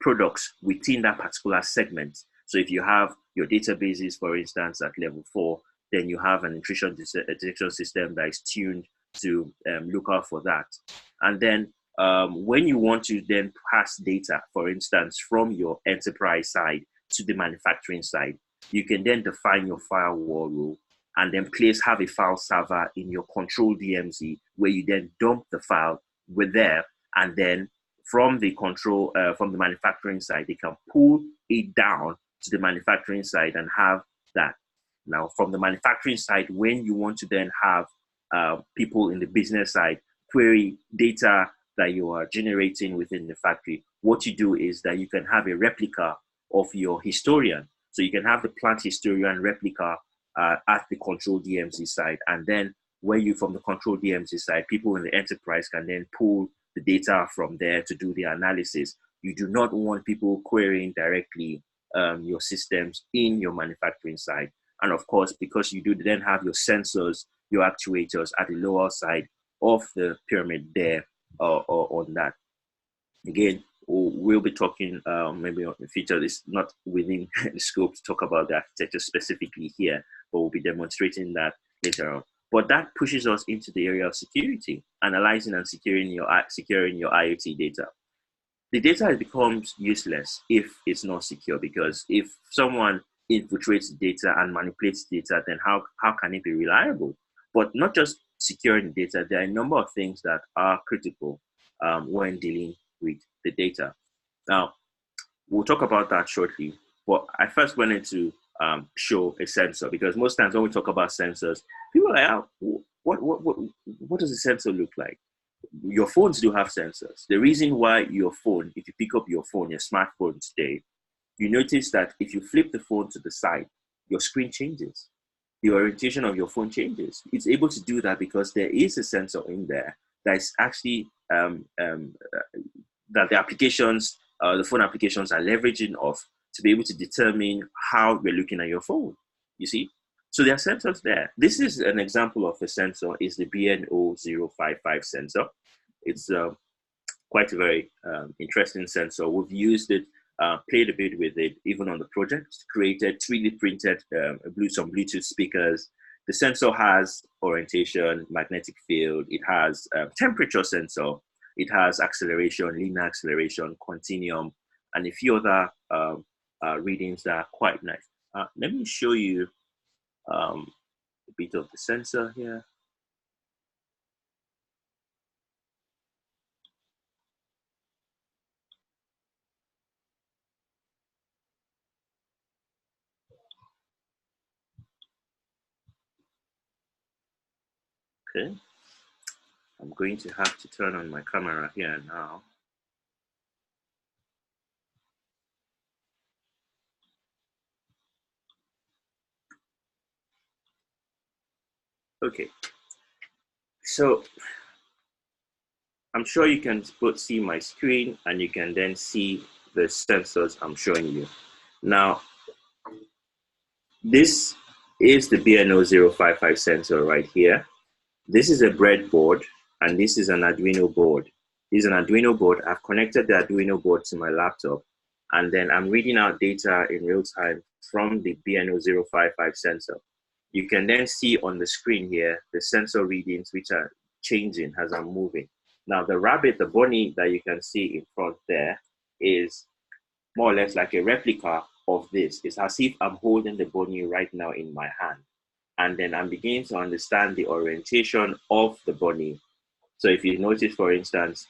products within that particular segment. So if you have your databases, for instance, at level 4, then you have an intrusion detection system that is tuned to look out for that. And then when you want to then pass data, for instance, from your enterprise side to the manufacturing side, you can then define your firewall rule and then have a file server in your control DMZ, where you then dump the file with there, and then from the manufacturing side, they can pull it down to the manufacturing side and have that. Now, from the manufacturing side, when you want to then have people in the business side query data that you are generating within the factory, what you do is that you can have a replica of your historian. So you can have the plant historian replica at the control DMZ side. And then from the control DMZ side, people in the enterprise can then pull the data from there to do the analysis. You do not want people querying directly your systems in your manufacturing side. And of course, because you do then have your sensors, your actuators at the lower side of the pyramid there, or on that. Again, we'll be talking maybe on the feature. It's not within the scope to talk about the architecture specifically here, but we'll be demonstrating that later on. But that pushes us into the area of security, analyzing and securing your IoT data. The data becomes useless if it's not secure, because if someone infiltrates the data and manipulates data, then how can it be reliable? But not just securing the data, there are a number of things that are critical when dealing with the data. Now, we'll talk about that shortly, but I first wanted to show a sensor, because most times when we talk about sensors, people are like, what does a sensor look like? Your phones do have sensors. The reason why your phone, if you pick up your phone, your smartphone today, you notice that if you flip the phone to the side, your screen changes. The orientation of your phone changes. It's able to do that because there is a sensor in there that is actually that the applications, the phone applications are leveraging off to be able to determine how we're looking at your phone, you see? So there are sensors there. This is an example of a sensor, is the BNO055 sensor. It's quite a very interesting sensor. We've used it, played a bit with it, even on the project, created 3D printed some Bluetooth speakers. The sensor has orientation, magnetic field, it has temperature sensor, it has acceleration, linear acceleration, continuum, and a few other readings that are quite nice. Let me show you a bit of the sensor here. Okay. I'm going to have to turn on my camera here now. Okay. So I'm sure you can both see my screen and you can then see the sensors I'm showing you. Now, this is the BNO055 sensor right here. This is a breadboard and this is an Arduino board. This is an Arduino board. I've connected the Arduino board to my laptop and then I'm reading out data in real time from the BNO055 sensor. You can then see on the screen here the sensor readings which are changing as I'm moving. Now the rabbit, the bunny that you can see in front there is more or less like a replica of this. It's as if I'm holding the bunny right now in my hand. And then I'm beginning to understand the orientation of the bunny. So if you notice, for instance,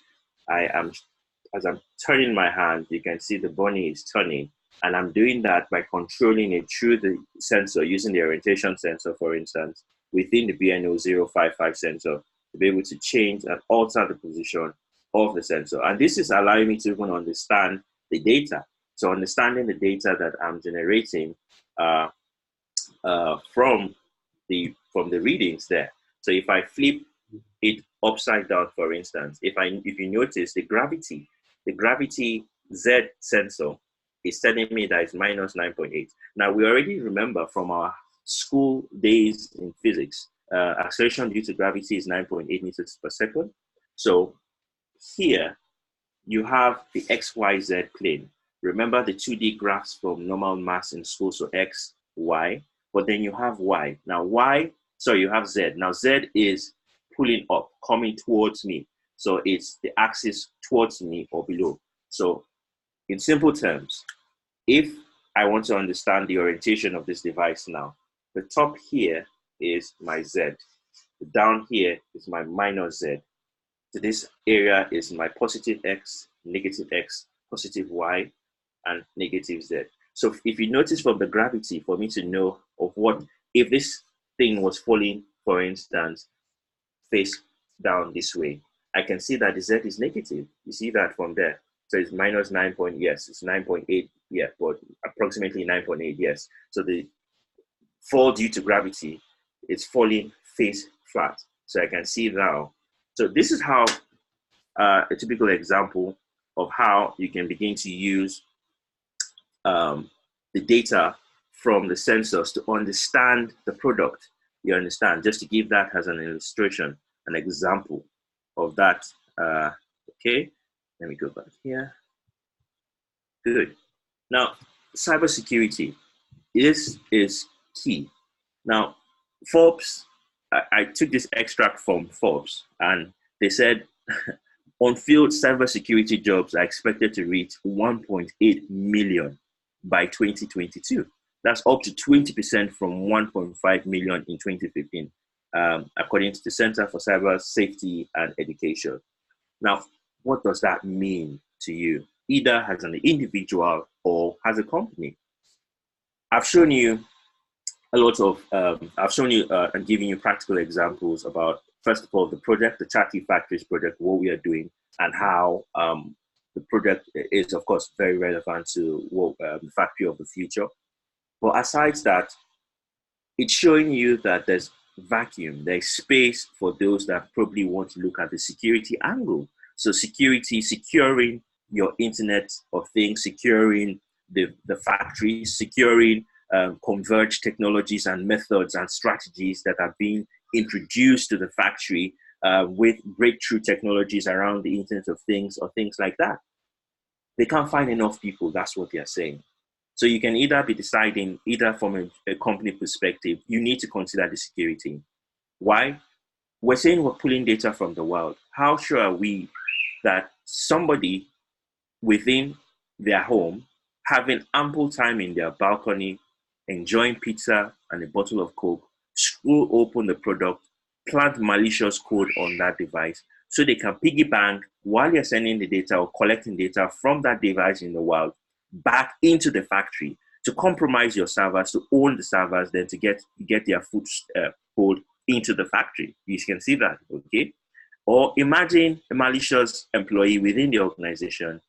as I'm turning my hand, you can see the bunny is turning. And I'm doing that by controlling it through the sensor, using the orientation sensor, for instance, within the BNO055 sensor to be able to change and alter the position of the sensor. And this is allowing me to even understand the data. So understanding the data that I'm generating from the readings there. So if I flip it upside down, for instance, if you notice the gravity Z sensor is telling me that it's minus 9.8. Now we already remember from our school days in physics, acceleration due to gravity is 9.8 meters per second. So here you have the XYZ plane. Remember the 2D graphs from normal mass in school, so X, Y, but then you have Y. Now you have Z. Now Z is pulling up, coming towards me. So it's the axis towards me or below. So in simple terms, if I want to understand the orientation of this device now, the top here is my Z. Down here is my minus Z. So this area is my positive X, negative X, positive Y, and negative Z. So if you notice from the gravity, for me to know of what, if this thing was falling, for instance, face down this way, I can see that the Z is negative. You see that from there. So it's minus 9 point, yes, it's 9.8, yeah, but approximately 9.8, yes. So the fall due to gravity is falling face flat. So I can see now. So this is how a typical example of how you can begin to use the data from the sensors to understand the product. You understand? Just to give that as an illustration, an example of that. Okay, let me go back here. Good. Now, cybersecurity. This is key. Now, Forbes, I took this extract from Forbes, and they said on-field cybersecurity jobs are expected to reach 1.8 million by 2022. That's up to 20% from 1.5 million in 2015, according to the Center for Cyber Safety and Education. Now, what does that mean to you, either as an individual or as a company? I've shown you a lot of, and giving you practical examples about, first of all, the project, the Chatty Factories project, what we are doing, and how the project is, of course, very relevant to what, the factory of the future. But aside that, it's showing you that there's vacuum, there's space for those that probably want to look at the security angle. So security, securing your Internet of Things, securing the factory, securing converged technologies and methods and strategies that are being introduced to the factory with breakthrough technologies around the Internet of Things or things like that. They can't find enough people, that's what they're saying. So you can either be deciding, either from a company perspective, you need to consider the security. Why? We're saying we're pulling data from the world. How sure are we that somebody within their home, having ample time in their balcony, enjoying pizza and a bottle of Coke, screw open the product, plant malicious code on that device so they can piggy bank while you're sending the data or collecting data from that device in the wild back into the factory to compromise your servers, to own the servers, then to get their foothold into the factory. You can see that, okay? Or imagine a malicious employee within the organization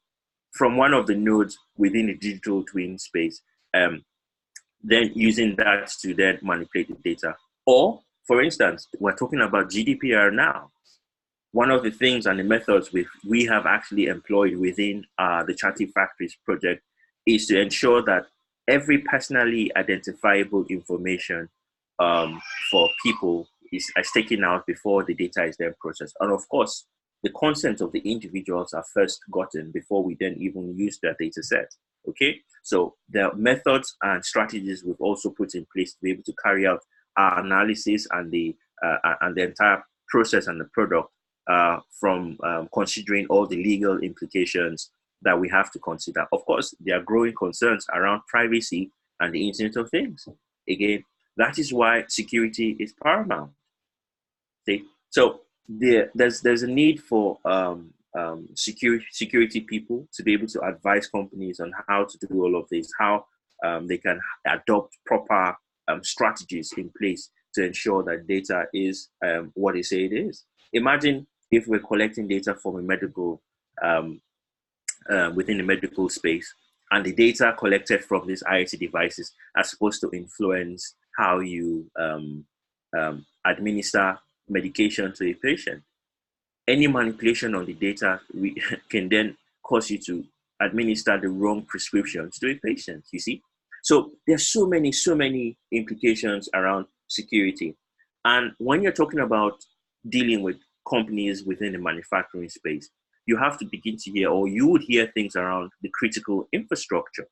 from one of the nodes within the digital twin space, then using that to then manipulate the data. Or, for instance, we're talking about GDPR now. One of the things and the methods we have actually employed within the Chatty Factories project is to ensure that every personally identifiable information for people is taken out before the data is then processed. And of course, the consent of the individuals are first gotten before we then even use that data set. Okay, so there are methods and strategies we've also put in place to be able to carry out our analysis and the entire process and the product from considering all the legal implications that we have to consider. Of course, there are growing concerns around privacy and the Internet of Things. Again, that is why security is paramount. See? So there's a need for security people to be able to advise companies on how to do all of this, how they can adopt proper strategies in place to ensure that data is what they say it is. Imagine if we're collecting data from a medical, within the medical space, and the data collected from these IoT devices are supposed to influence how you administer medication to a patient. Any manipulation on the data can then cause you to administer the wrong prescriptions to a patient, you see? So there's so many implications around security. And when you're talking about dealing with companies within the manufacturing space, you have to begin to hear, or you would hear things around the critical infrastructure.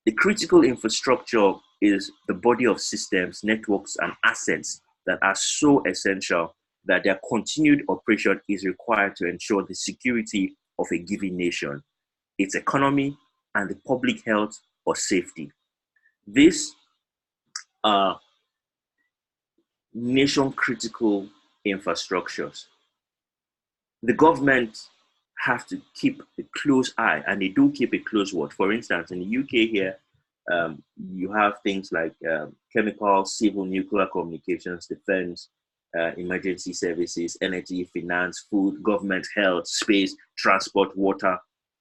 The critical infrastructure is the body of systems, networks, and assets that are so essential that their continued operation is required to ensure the security of a given nation, its economy, and the public health or safety. These are nation-critical infrastructures. The government have to keep a close eye, and they do keep a close watch. For instance, in the UK here, you have things like chemical, civil, nuclear communications, defense, emergency services, energy, finance, food, government, health, space, transport, water.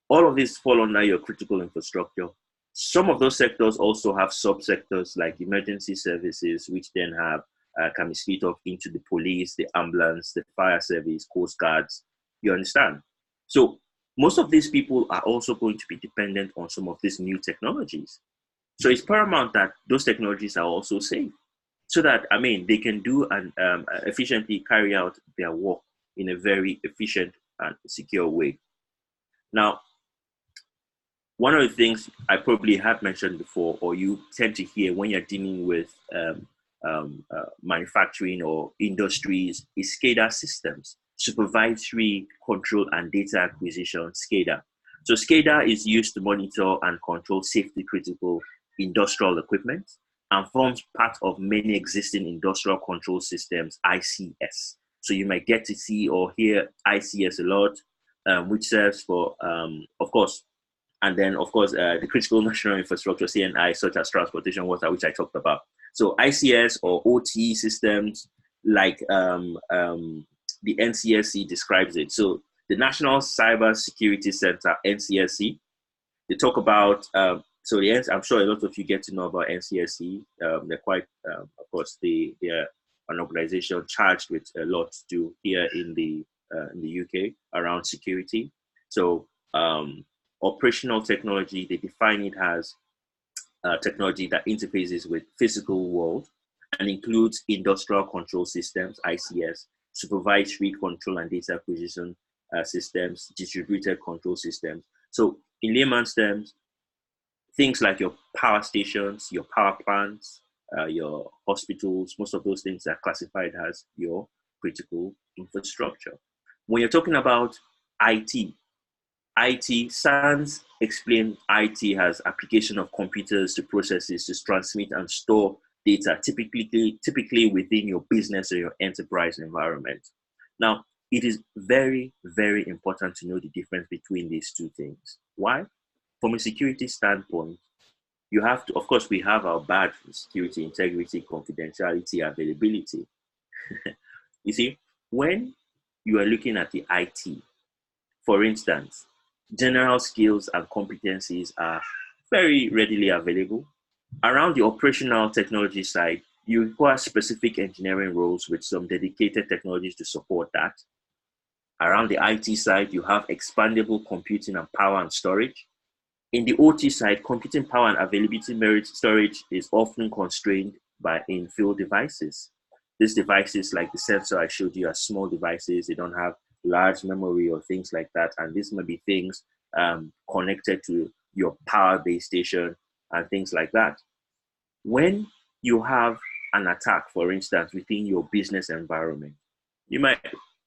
All of these fall under your critical infrastructure. Some of those sectors also have subsectors like emergency services, which then have can be split off into the police, the ambulance, the fire service, coast guards. You understand? So most of these people are also going to be dependent on some of these new technologies. So it's paramount that those technologies are also safe, so that, I mean, they can do and efficiently carry out their work in a very efficient and secure way. Now, one of the things I probably have mentioned before, or you tend to hear when you're dealing with manufacturing or industries, is SCADA systems, supervisory control and data acquisition, SCADA. So SCADA is used to monitor and control safety critical industrial equipment and forms part of many existing industrial control systems, ICS. So you might get to see or hear ICS a lot, which serves for, of course, and then, of course, the critical national infrastructure, CNI, such as transportation, water, which I talked about. So ICS or OT systems, like the NCSC describes it. So the National Cyber Security Center, NCSC, they talk about, I'm sure a lot of you get to know about NCSC. They're quite, of course, they are an organization charged with a lot to do here in the UK around security. So operational technology, they define it as technology that interfaces with physical world and includes industrial control systems, ICS, supervisory control and data acquisition systems, distributed control systems. So in layman's terms, things like your power stations, your power plants, your hospitals, most of those things are classified as your critical infrastructure. When you're talking about IT, SANS explain IT as application of computers to processes to transmit and store data, typically within your business or your enterprise environment. Now, it is very, very important to know the difference between these two things. Why? From a security standpoint, you have to, of course, we have our badge for security, integrity, confidentiality, availability. You see, when you are looking at the IT, for instance, general skills and competencies are very readily available. Around the operational technology side, you require specific engineering roles with some dedicated technologies to support that. Around the IT side, you have expandable computing and power and storage. In the OT side, computing power and availability merit storage is often constrained by in-field devices. These devices, like the sensor I showed you, are small devices. They don't have large memory or things like that. And these may be things connected to your power base station and things like that. When you have an attack, for instance, within your business environment, you might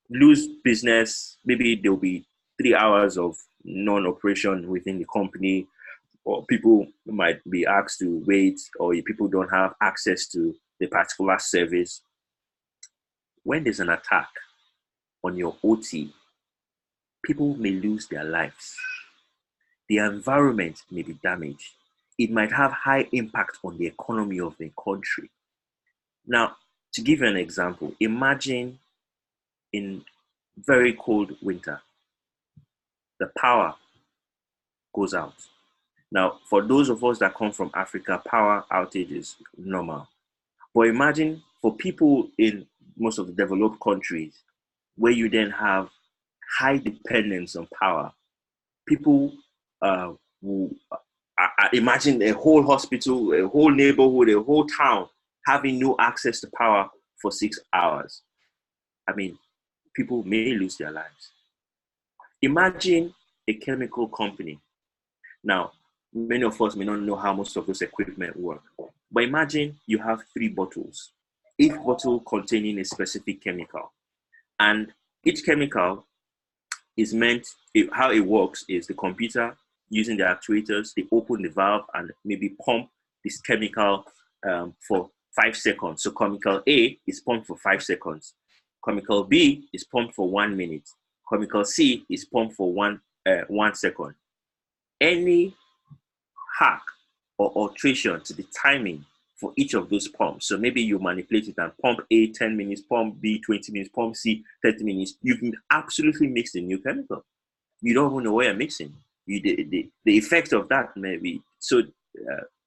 lose business. Maybe there'll be 3 hours of non-operation within the company, or people might be asked to wait, or people don't have access to the particular service. When there's an attack on your OT, people may lose their lives. The environment may be damaged. It might have high impact on the economy of the country. Now, to give you an example, imagine in very cold winter, the power goes out. Now, for those of us that come from Africa, power outage is normal. But imagine for people in most of the developed countries, where you then have high dependence on power, people will imagine a whole hospital, a whole neighborhood, a whole town having no access to power for 6 hours. I mean, people may lose their lives. Imagine a chemical company. Now, many of us may not know how most of those equipment work, but imagine you have 3 bottles, each bottle containing a specific chemical. And each chemical is meant, how it works is the computer using the actuators, they open the valve and maybe pump this chemical for 5 seconds. So chemical A is pumped for 5 seconds. Chemical B is pumped for 1 minute. Chemical C is pumped for 1 second. Any hack or alteration to the timing for each of those pumps. So maybe you manipulate it and pump A 10 minutes, pump B 20 minutes, pump C 30 minutes. You can absolutely mix a new chemical. You don't even know what you're mixing. The effect of that may be so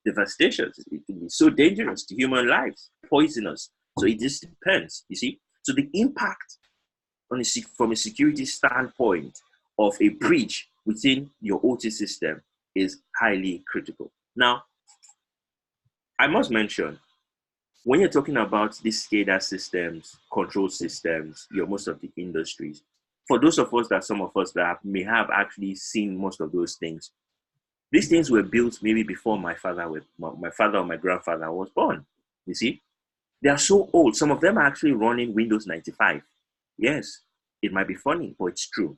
devastation. It can be so dangerous to human lives, poisonous. So it just depends, you see. So the impact from a security standpoint of a breach within your OT system is highly critical. Now, I must mention, when you're talking about these SCADA systems, control systems, most of the industries, for those of us some of us that may have actually seen most of those things, these things were built maybe before my father or my grandfather was born. You see, they are so old. Some of them are actually running Windows 95. Yes, it might be funny, but it's true.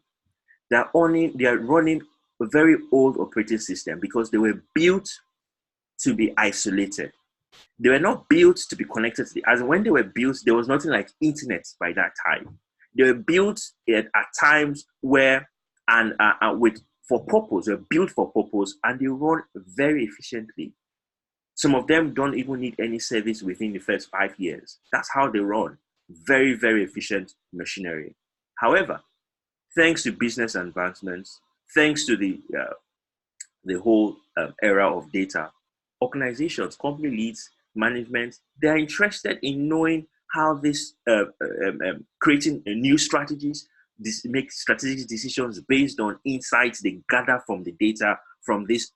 They are running a very old operating system because they were built to be isolated. They were not built to be connected to as when they were built, there was nothing like internet by that time. They were built at times where for purpose, they're built for purpose, and they run very efficiently. Some of them don't even need any service within the first 5 years. That's how they run. Very, very efficient machinery. However, thanks to business advancements, thanks to the whole era of data, organizations, company leads, management, they're interested in knowing how this creating new strategies, make strategic decisions based on insights they gather from the data from these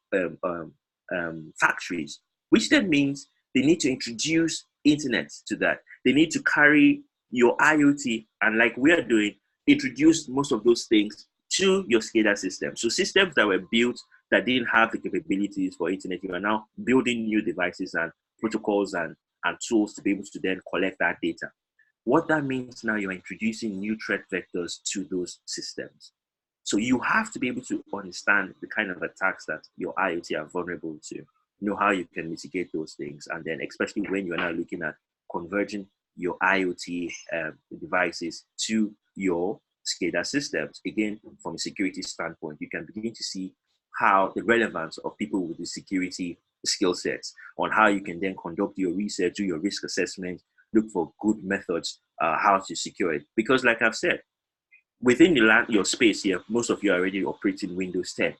factories, which then means they need to introduce internet to that. They need to carry your IoT, and like we are doing, introduce most of those things to your SCADA system. So systems that were built that didn't have the capabilities for internet, you are now building new devices and protocols and tools to be able to then collect that data. What that means now, you're introducing new threat vectors to those systems. So you have to be able to understand the kind of attacks that your IoT are vulnerable to, know how you can mitigate those things. And then especially when you're now looking at converging your IoT devices to your SCADA systems. Again, from a security standpoint, you can begin to see how the relevance of people with the security skill sets on how you can then conduct your research, do your risk assessment, look for good methods how to secure it. Because like I've said, within your space here, most of you are already operating Windows 10.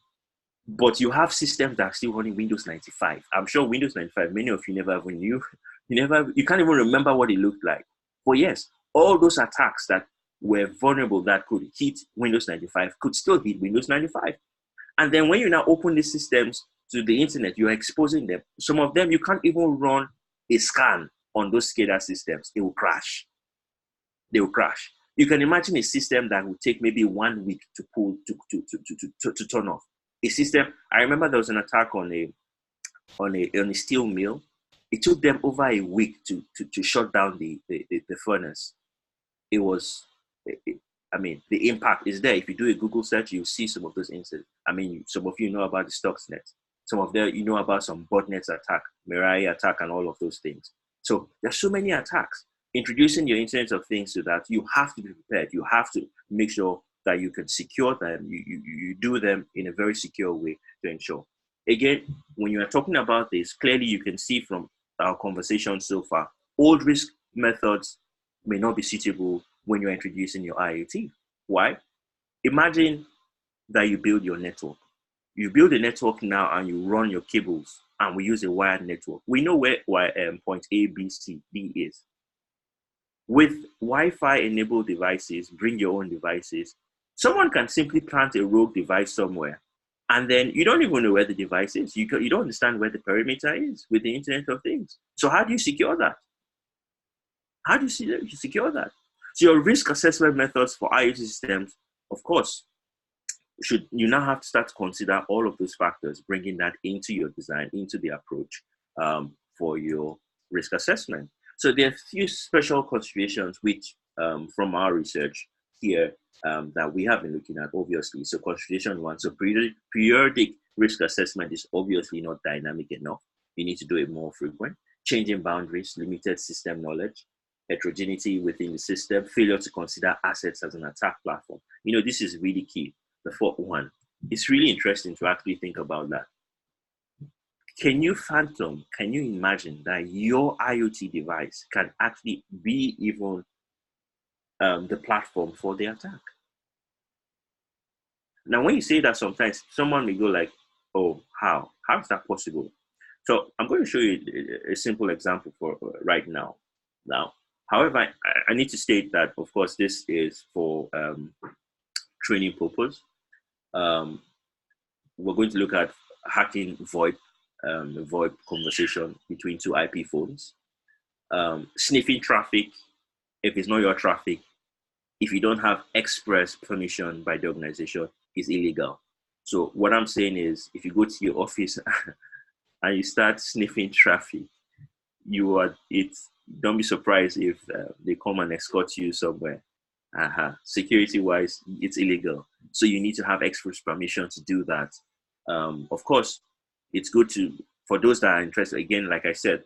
But you have systems that are still running Windows 95. I'm sure Windows 95, many of you never even knew. You can't even remember what it looked like. But yes, all those attacks that were vulnerable that could hit Windows 95 could still hit Windows 95. And then when you now open these systems to the internet, you're exposing them. Some of them, you can't even run a scan on those SCADA systems. It will crash. They will crash. You can imagine a system that would take maybe 1 week to pull, to turn off. A system, I remember there was an attack on a steel mill. It took them over a week to shut down the furnace. It was, I mean, the impact is there. If you do a Google search, you'll see some of those incidents. I mean, some of you know about the Stuxnet. Some of them, you know about some botnets attack, Mirai attack, and all of those things. So there's so many attacks. Introducing your Internet of Things to that, you have to be prepared. You have to make sure that you can secure them. You do them in a very secure way to ensure. Again, when you are talking about this, clearly you can see from our conversation so far, old risk methods may not be suitable when you're introducing your IoT. Why? Imagine that you build your network. You build a network now and you run your cables, and we use a wired network. We know where point A, B, C, D is. With Wi-Fi enabled devices, bring your own devices, someone can simply plant a rogue device somewhere, and then you don't even know where the device is. You don't understand where the perimeter is with the Internet of Things. So how do you secure that? How do you secure that? So your risk assessment methods for IoT systems, of course, you now have to start to consider all of those factors, bringing that into your design, into the approach for your risk assessment. So there are a few special considerations which, from our research here, that we have been looking at, obviously. So consideration one, so periodic risk assessment is obviously not dynamic enough. You need to do it more frequent. Changing boundaries, limited system knowledge, heterogeneity within the system, failure to consider assets as an attack platform. You know, this is really key. The fourth one. It's really interesting to actually think about that. Can you imagine that your IoT device can actually be even the platform for the attack? Now, when you say that, sometimes someone may go like, oh, how is that possible? So I'm going to show you a simple example for right now. However, I need to state that, of course, this is for training purpose. We're going to look at hacking VoIP, VoIP conversation between two IP phones. Sniffing traffic, if it's not your traffic, if you don't have express permission by the organization, is illegal. So what I'm saying is, if you go to your office and you start sniffing traffic, don't be surprised if they come and escort you somewhere. Security-wise, it's illegal. So you need to have express permission to do that. Of course, it's good for those that are interested. Again, like I said,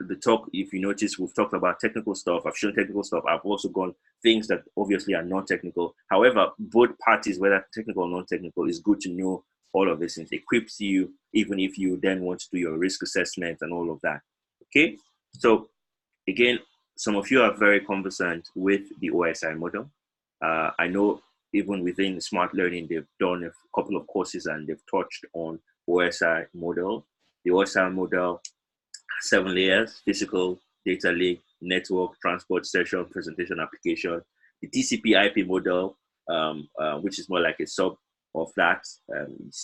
the talk, if you notice, we've talked about technical stuff. I've shown technical stuff. I've also gone things that obviously are non-technical. However, both parties, whether technical or non-technical, is good to know all of this, and it equips you, even if you then want to do your risk assessment and all of that. Okay, so again, some of you are very conversant with the OSI model. I know even within SmartLearning, they've done a couple of courses and they've touched on OSI model. The OSI model has 7 layers: physical, data link, network, transport, session, presentation, application. The TCP IP model, which is more like a sub of that,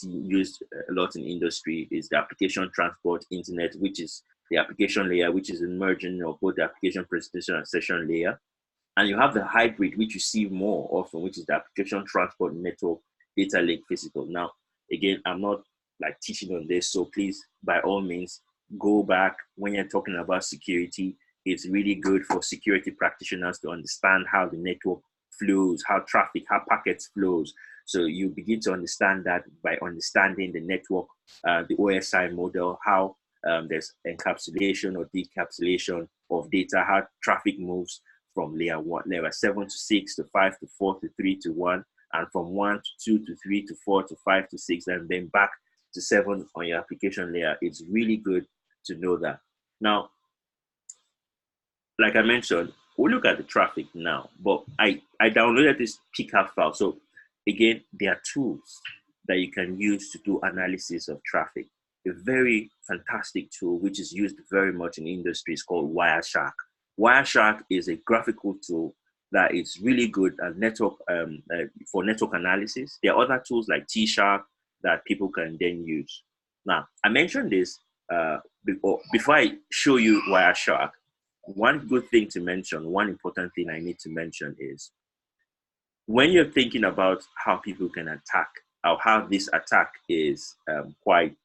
used a lot in industry, is the application, transport, internet, which is the application layer, which is a merging of both the application, presentation, and session layer. And you have the hybrid, which you see more often, which is the application, transport, network, data link, physical. Now, again, I'm not like teaching on this, so please, by all means, go back. When you're talking about security, it's really good for security practitioners to understand how the network flows, how packets flows. So you begin to understand that by understanding the network, the OSI model, how there's encapsulation or decapsulation of data, how traffic moves from layer 7 to 6 to 5 to 4 to 3 to 1, and from 1 to 2 to 3 to 4 to 5 to 6, and then back to 7 on your application layer. It's really good to know that. Now, like I mentioned, we'll look at the traffic now, but I downloaded this pickup file. So again, there are tools that you can use to do analysis of traffic. A very fantastic tool, which is used very much in industry, is called Wireshark. Wireshark is a graphical tool that is really good at network for network analysis. There are other tools like T-Shark that people can then use. Now, I mentioned this before I show you Wireshark. One good thing to mention, one important thing I need to mention is when you're thinking about how people can attack or how this attack is quite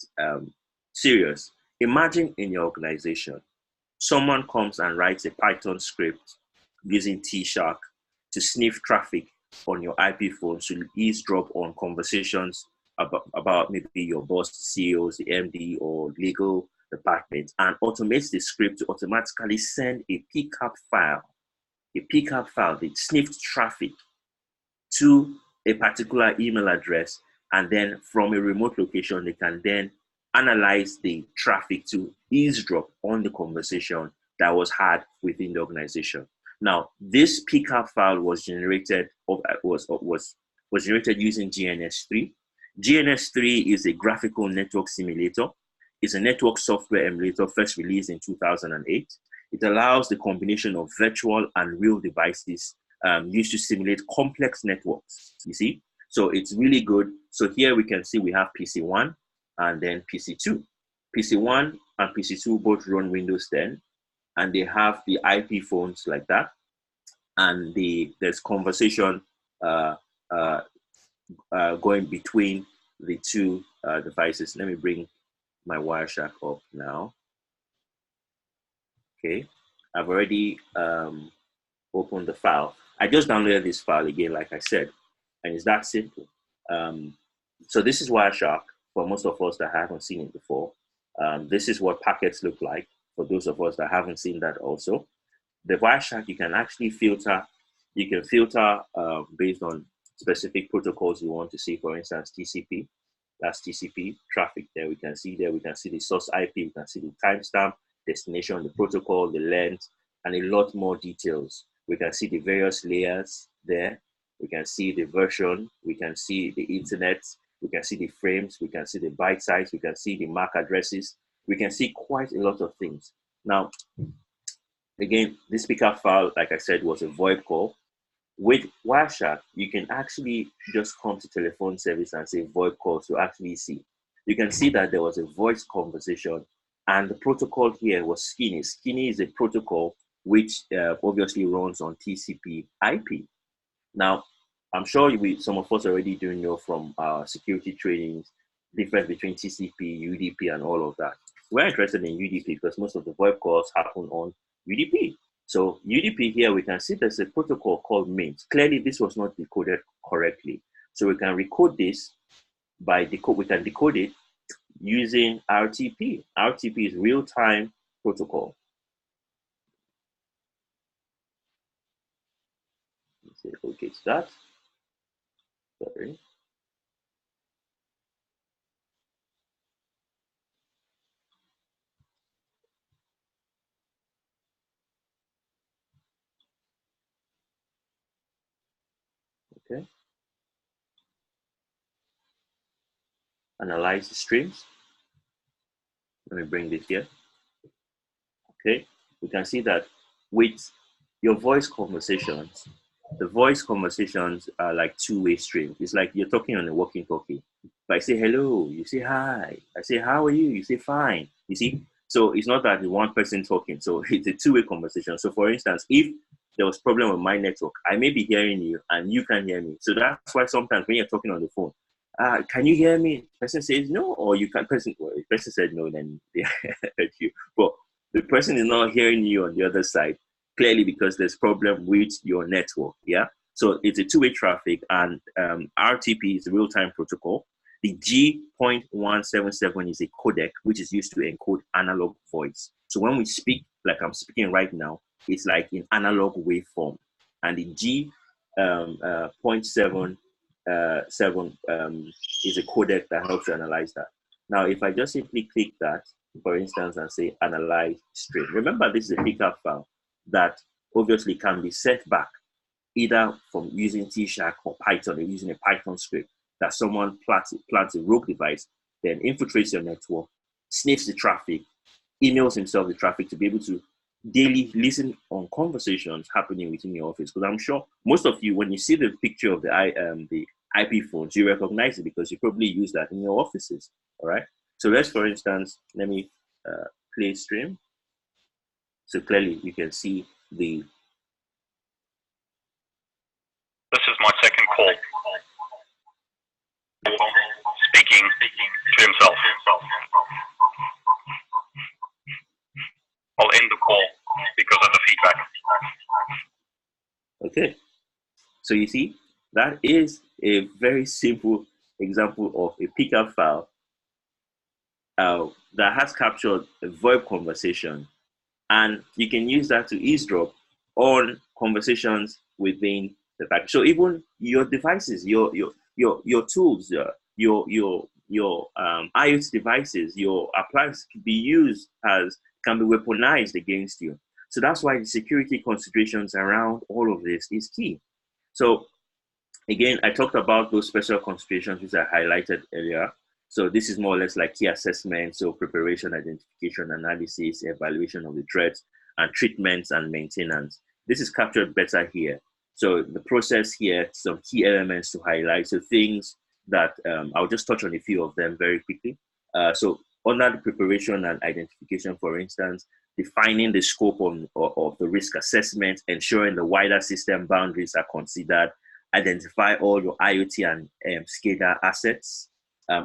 serious, imagine in your organization, someone comes and writes a Python script using T-Shark to sniff traffic on your IP phone to eavesdrop on conversations about maybe your boss, CEOs, the MD, or legal department, and automates the script to automatically send a pickup file, the sniffed traffic to a particular email address, and then from a remote location, they can then analyze the traffic to eavesdrop on the conversation that was had within the organization. Now, this pickup file was generated using GNS3. GNS3 is a graphical network simulator. It's a network software emulator first released in 2008. It allows the combination of virtual and real devices used to simulate complex networks, you see? So it's really good. So here we can see we have PC1 and then PC2. PC1 and PC2 both run Windows 10, and they have the IP phones like that. And there's conversation going between the two devices. Let me bring my Wireshark up now. Okay, I've already opened the file. I just downloaded this file again, like I said, and it's that simple. So this is Wireshark for most of us that haven't seen it before. This is what packets look like for those of us that haven't seen that also. The Wireshark, you can actually filter. You can filter based on specific protocols you want to see. For instance, TCP. That's TCP traffic there. We can see the source IP. We can see the timestamp, destination, the protocol, the length, and a lot more details. We can see the various layers there. We can see the version. We can see the internet. We can see the frames. We can see the byte size. We can see the MAC addresses. We can see quite a lot of things. Now, again, this pickup file, like I said, was a VoIP call. With Wireshark, you can actually just come to telephone service and say VoIP call to actually see. You can see that there was a voice conversation, and the protocol here was Skinny. Skinny is a protocol which obviously runs on TCP IP. Now, I'm sure some of us already do know from our security trainings, difference between TCP, UDP, and all of that. We're interested in UDP because most of the VoIP calls happen on UDP. So UDP here, we can see there's a protocol called MINT. Clearly, this was not decoded correctly. So we can recode this we can decode it using RTP. RTP is real-time protocol. Let's say okay to that. Sorry. Okay. Analyze the streams. Let me bring this here. Okay. We can see that with your voice conversations, the voice conversations are like two-way stream. It's like you're talking on a walkie-talkie. If I say hello, you say hi. I say, how are you? You say fine. You see? So it's not that one person talking. So it's a two-way conversation. So for instance, if there was a problem with my network, I may be hearing you and you can hear me. So that's why sometimes when you're talking on the phone, can you hear me? The person says no, or you can the person said no, then they heard you. But the person is not hearing you on the other side, clearly because there's problem with your network, yeah? So it's a two-way traffic, and RTP is a real-time protocol. The G.177 is a codec, which is used to encode analog voice. So when we speak, like I'm speaking right now, it's like in analog waveform. And the G.7 is a codec that helps you analyze that. Now, if I just simply click that, for instance, and say analyze stream. Remember, this is a pickup file. that obviously can be set back either from using T# or Python, or using a Python script, that someone plants a rogue device, then infiltrates your network, sniffs the traffic, emails himself the traffic to be able to daily listen on conversations happening within your office. Because I'm sure most of you, when you see the picture of the IP phones, you recognize it because you probably use that in your offices. All right. So let's, for instance, let me play stream. So clearly you can see the. This is my second call. Speaking to himself. I'll end the call because of the feedback. Okay. So you see, that is a very simple example of a pickup file that has captured a VoIP conversation, and you can use that to eavesdrop on conversations within the package. So even your devices, your tools, your IoT devices, your appliances can be weaponized against you. So that's why the security considerations around all of this is key. So again, I talked about those special considerations which I highlighted earlier. So this is more or less like key assessment, so preparation, identification, analysis, evaluation of the threats, and treatments and maintenance. This is captured better here. So the process here, some key elements to highlight. So things that I'll just touch on a few of them very quickly. So under the preparation and identification, for instance, defining the scope of the risk assessment, ensuring the wider system boundaries are considered, identify all your IoT and SCADA assets.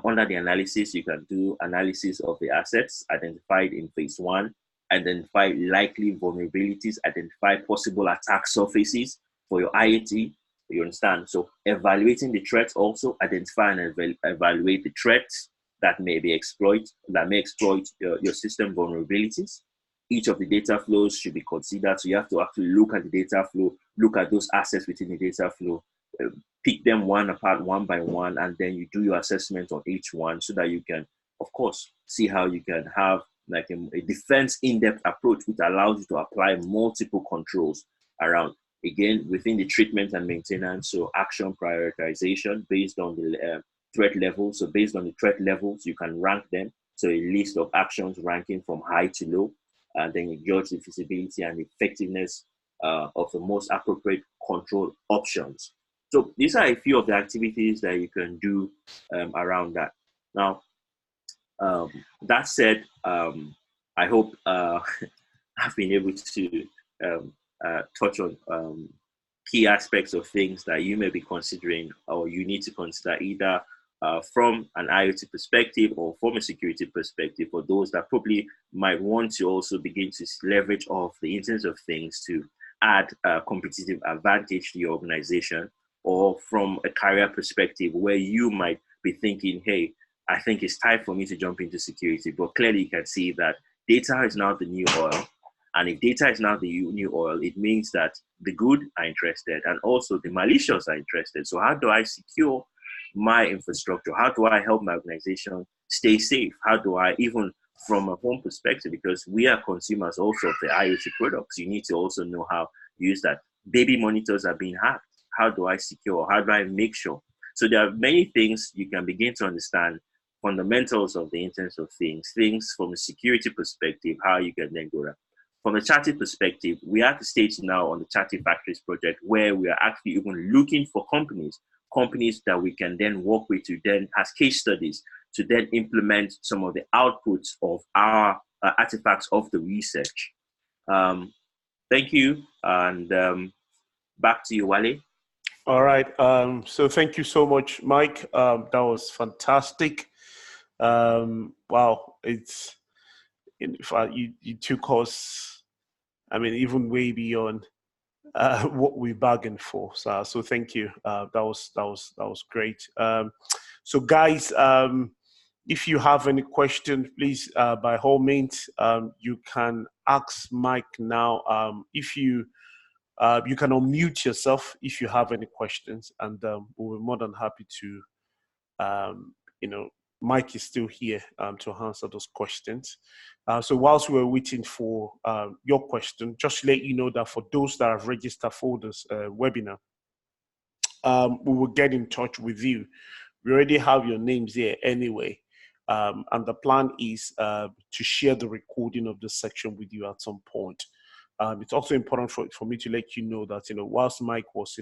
Under the analysis, you can do analysis of the assets identified in phase 1, identify likely vulnerabilities, identify possible attack surfaces for your IoT. You understand? So evaluating the threats, also identify and evaluate the threats that may exploit your system vulnerabilities. Each of the data flows should be considered. So you have to actually look at the data flow, look at those assets within the data flow, pick them one apart, one by one, and then you do your assessment on each one so that you can, of course, see how you can have like a defense in-depth approach, which allows you to apply multiple controls around, again, within the treatment and maintenance. So action prioritization based on the threat level. So based on the threat levels, you can rank them. So a list of actions ranking from high to low, and then you judge the feasibility and effectiveness of the most appropriate control options. So these are a few of the activities that you can do around that. Now, that said, I hope I've been able to touch on key aspects of things that you may be considering or you need to consider either from an IoT perspective or from a security perspective, for those that probably might want to also begin to leverage off the Internet of Things to add competitive advantage to your organization, or from a career perspective where you might be thinking, hey, I think it's time for me to jump into security. But clearly you can see that data is now the new oil. And if data is now the new oil, it means that the good are interested and also the malicious are interested. So how do I secure my infrastructure? How do I help my organization stay safe? How do I, even from a home perspective, because we are consumers also of the IoT products, you need to also know how to use that. Baby monitors are being hacked. How do I secure? How do I make sure? So there are many things you can begin to understand, fundamentals of the Internet of Things, things from a security perspective, how you can then go there. From a charity perspective, we are at the stage now on the Charity Factories project where we are actually even looking for companies that we can then work with to then as case studies to then implement some of the outputs of our artifacts of the research. Thank you, and back to you, Wale. All right. So thank you so much, Mike. That was fantastic. Wow, it's in fact you took us, I mean, even way beyond what we bargained for. So thank you. That was great. So guys, if you have any questions, please by all means you can ask Mike now. If you you can unmute yourself if you have any questions, and we'll be more than happy to Mike is still here to answer those questions. So whilst we're waiting for your question, just to let you know that for those that have registered for this webinar, we will get in touch with you. We already have your names here anyway. And the plan is to share the recording of this section with you at some point. It's also important for me to let you know that, whilst Mike was,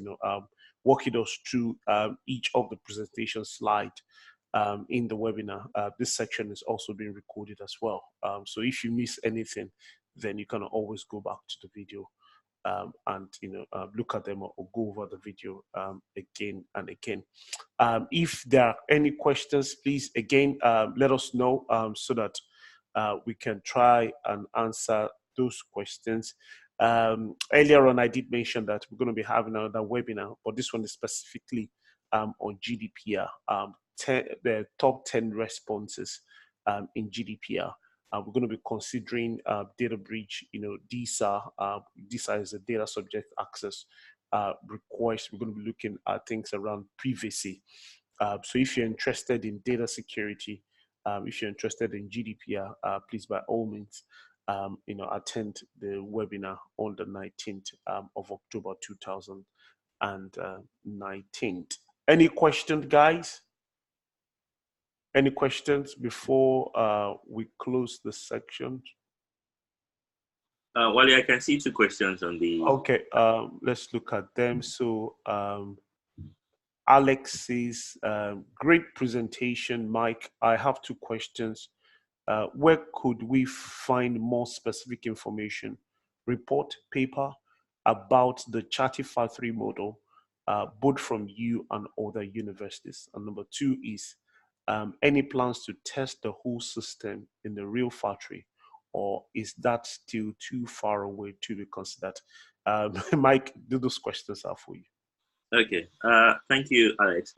walking us through each of the presentation slides in the webinar, this section is also being recorded as well. So if you miss anything, then you can always go back to the video and look at them or go over the video again and again. If there are any questions, please again let us know so that we can try and answer those questions. Earlier on, I did mention that we're going to be having another webinar, but this one is specifically on GDPR, the top 10 responses in GDPR. We're going to be considering data breach. DSA is a data subject access request. We're going to be looking at things around privacy. So if you're interested in data security, if you're interested in GDPR, please by all means, attend the webinar on the 19th of October 2019. Any questions, guys? Any questions before we close the section? Wally, I can see 2 questions on the... Okay, let's look at them. So Alex says, great presentation, Mike. I have 2 questions. Where could we find more specific information, report, paper about the Chartify 3 model, both from you and other universities? And number 2 is, any plans to test the whole system in the real factory, or is that still too far away to be considered? Mike, do those questions are for you. Okay, thank you, Alex.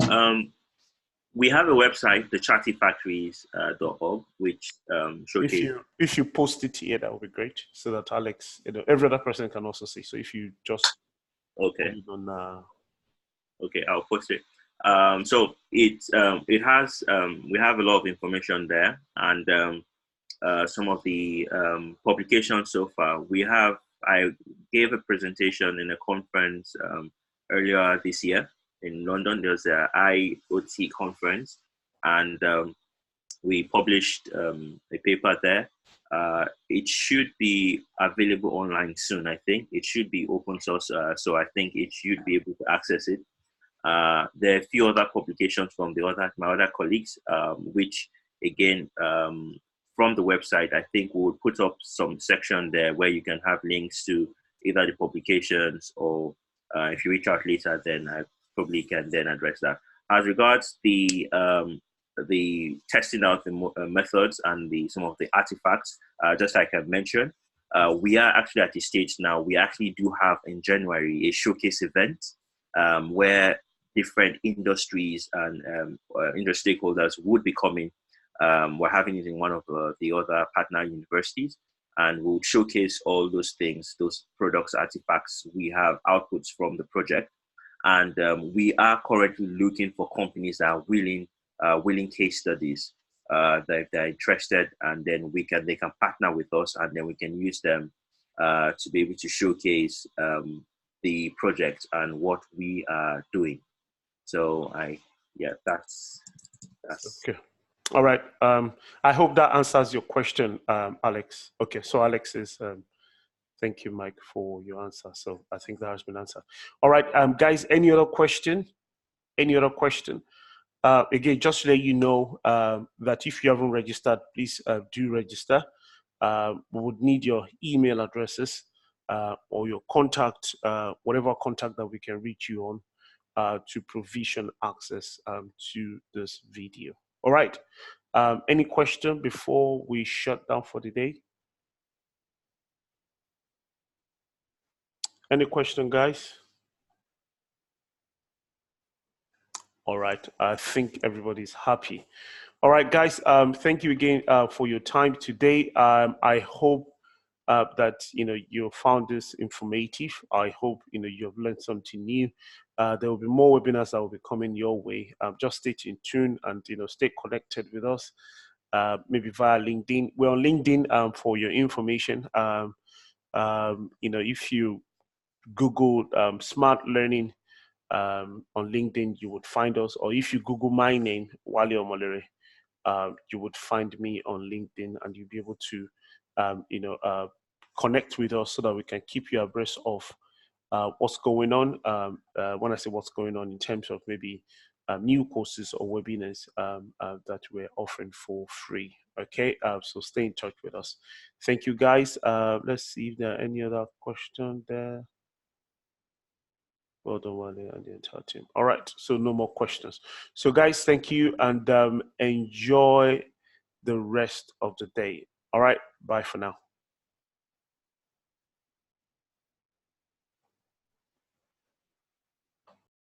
We have a website, thechartyfactories.org, which showcases. If you post it here, that would be great, so that Alex, every other person can also see. So if you just okay, okay, I'll post it. So it has we have a lot of information there, and some of the publications so far. I gave a presentation in a conference earlier this year in London. There was an IoT conference, and we published a paper there. It should be available online soon. I think it should be open source, so I think it should be able to access it. There are a few other publications from my other colleagues, which again, from the website, I think we'll put up some section there where you can have links to either the publications, or if you reach out later, then I probably can then address that. As regards the testing out the methods and some of the artifacts, just like I've mentioned, we are actually at the stage now. We actually do have in January a showcase event where different industries and industry stakeholders would be coming. We're having it in one of the other partner universities, and we'll showcase all those things, those products, artifacts. We have outputs from the project, and we are currently looking for companies that are willing case studies, that if they're interested, and then they can partner with us, and then we can use them to be able to showcase the project and what we are doing. So that's okay. All right. I hope that answers your question, Alex. Okay, so Alex says, thank you, Mike, for your answer. So I think that has been answered. All right, guys, any other question? Any other question? Again, just to let you know that if you haven't registered, please do register. We would need your email addresses or your contact, whatever contact that we can reach you on to provision access to this video. All right. Any question before we shut down for the day? Any question, guys? All right. I think everybody's happy. All right, guys. Thank you again for your time today. I hope that you found this informative. I hope you've learned something new. There will be more webinars that will be coming your way. Just stay tuned and stay connected with us. Maybe via LinkedIn. We're on LinkedIn for your information. If you Google SmartLearning on LinkedIn, you would find us. Or if you Google my name, Wale Omolere, you would find me on LinkedIn, and you'll be able to connect with us so that we can keep you abreast of what's going on. When I say what's going on in terms of maybe new courses or webinars that we're offering for free. Okay, so stay in touch with us. Thank you, guys. Let's see if there are any other questions there. Well done, Wale, and the entire team. All right, so no more questions. So, guys, thank you, and enjoy the rest of the day. All right, bye for now.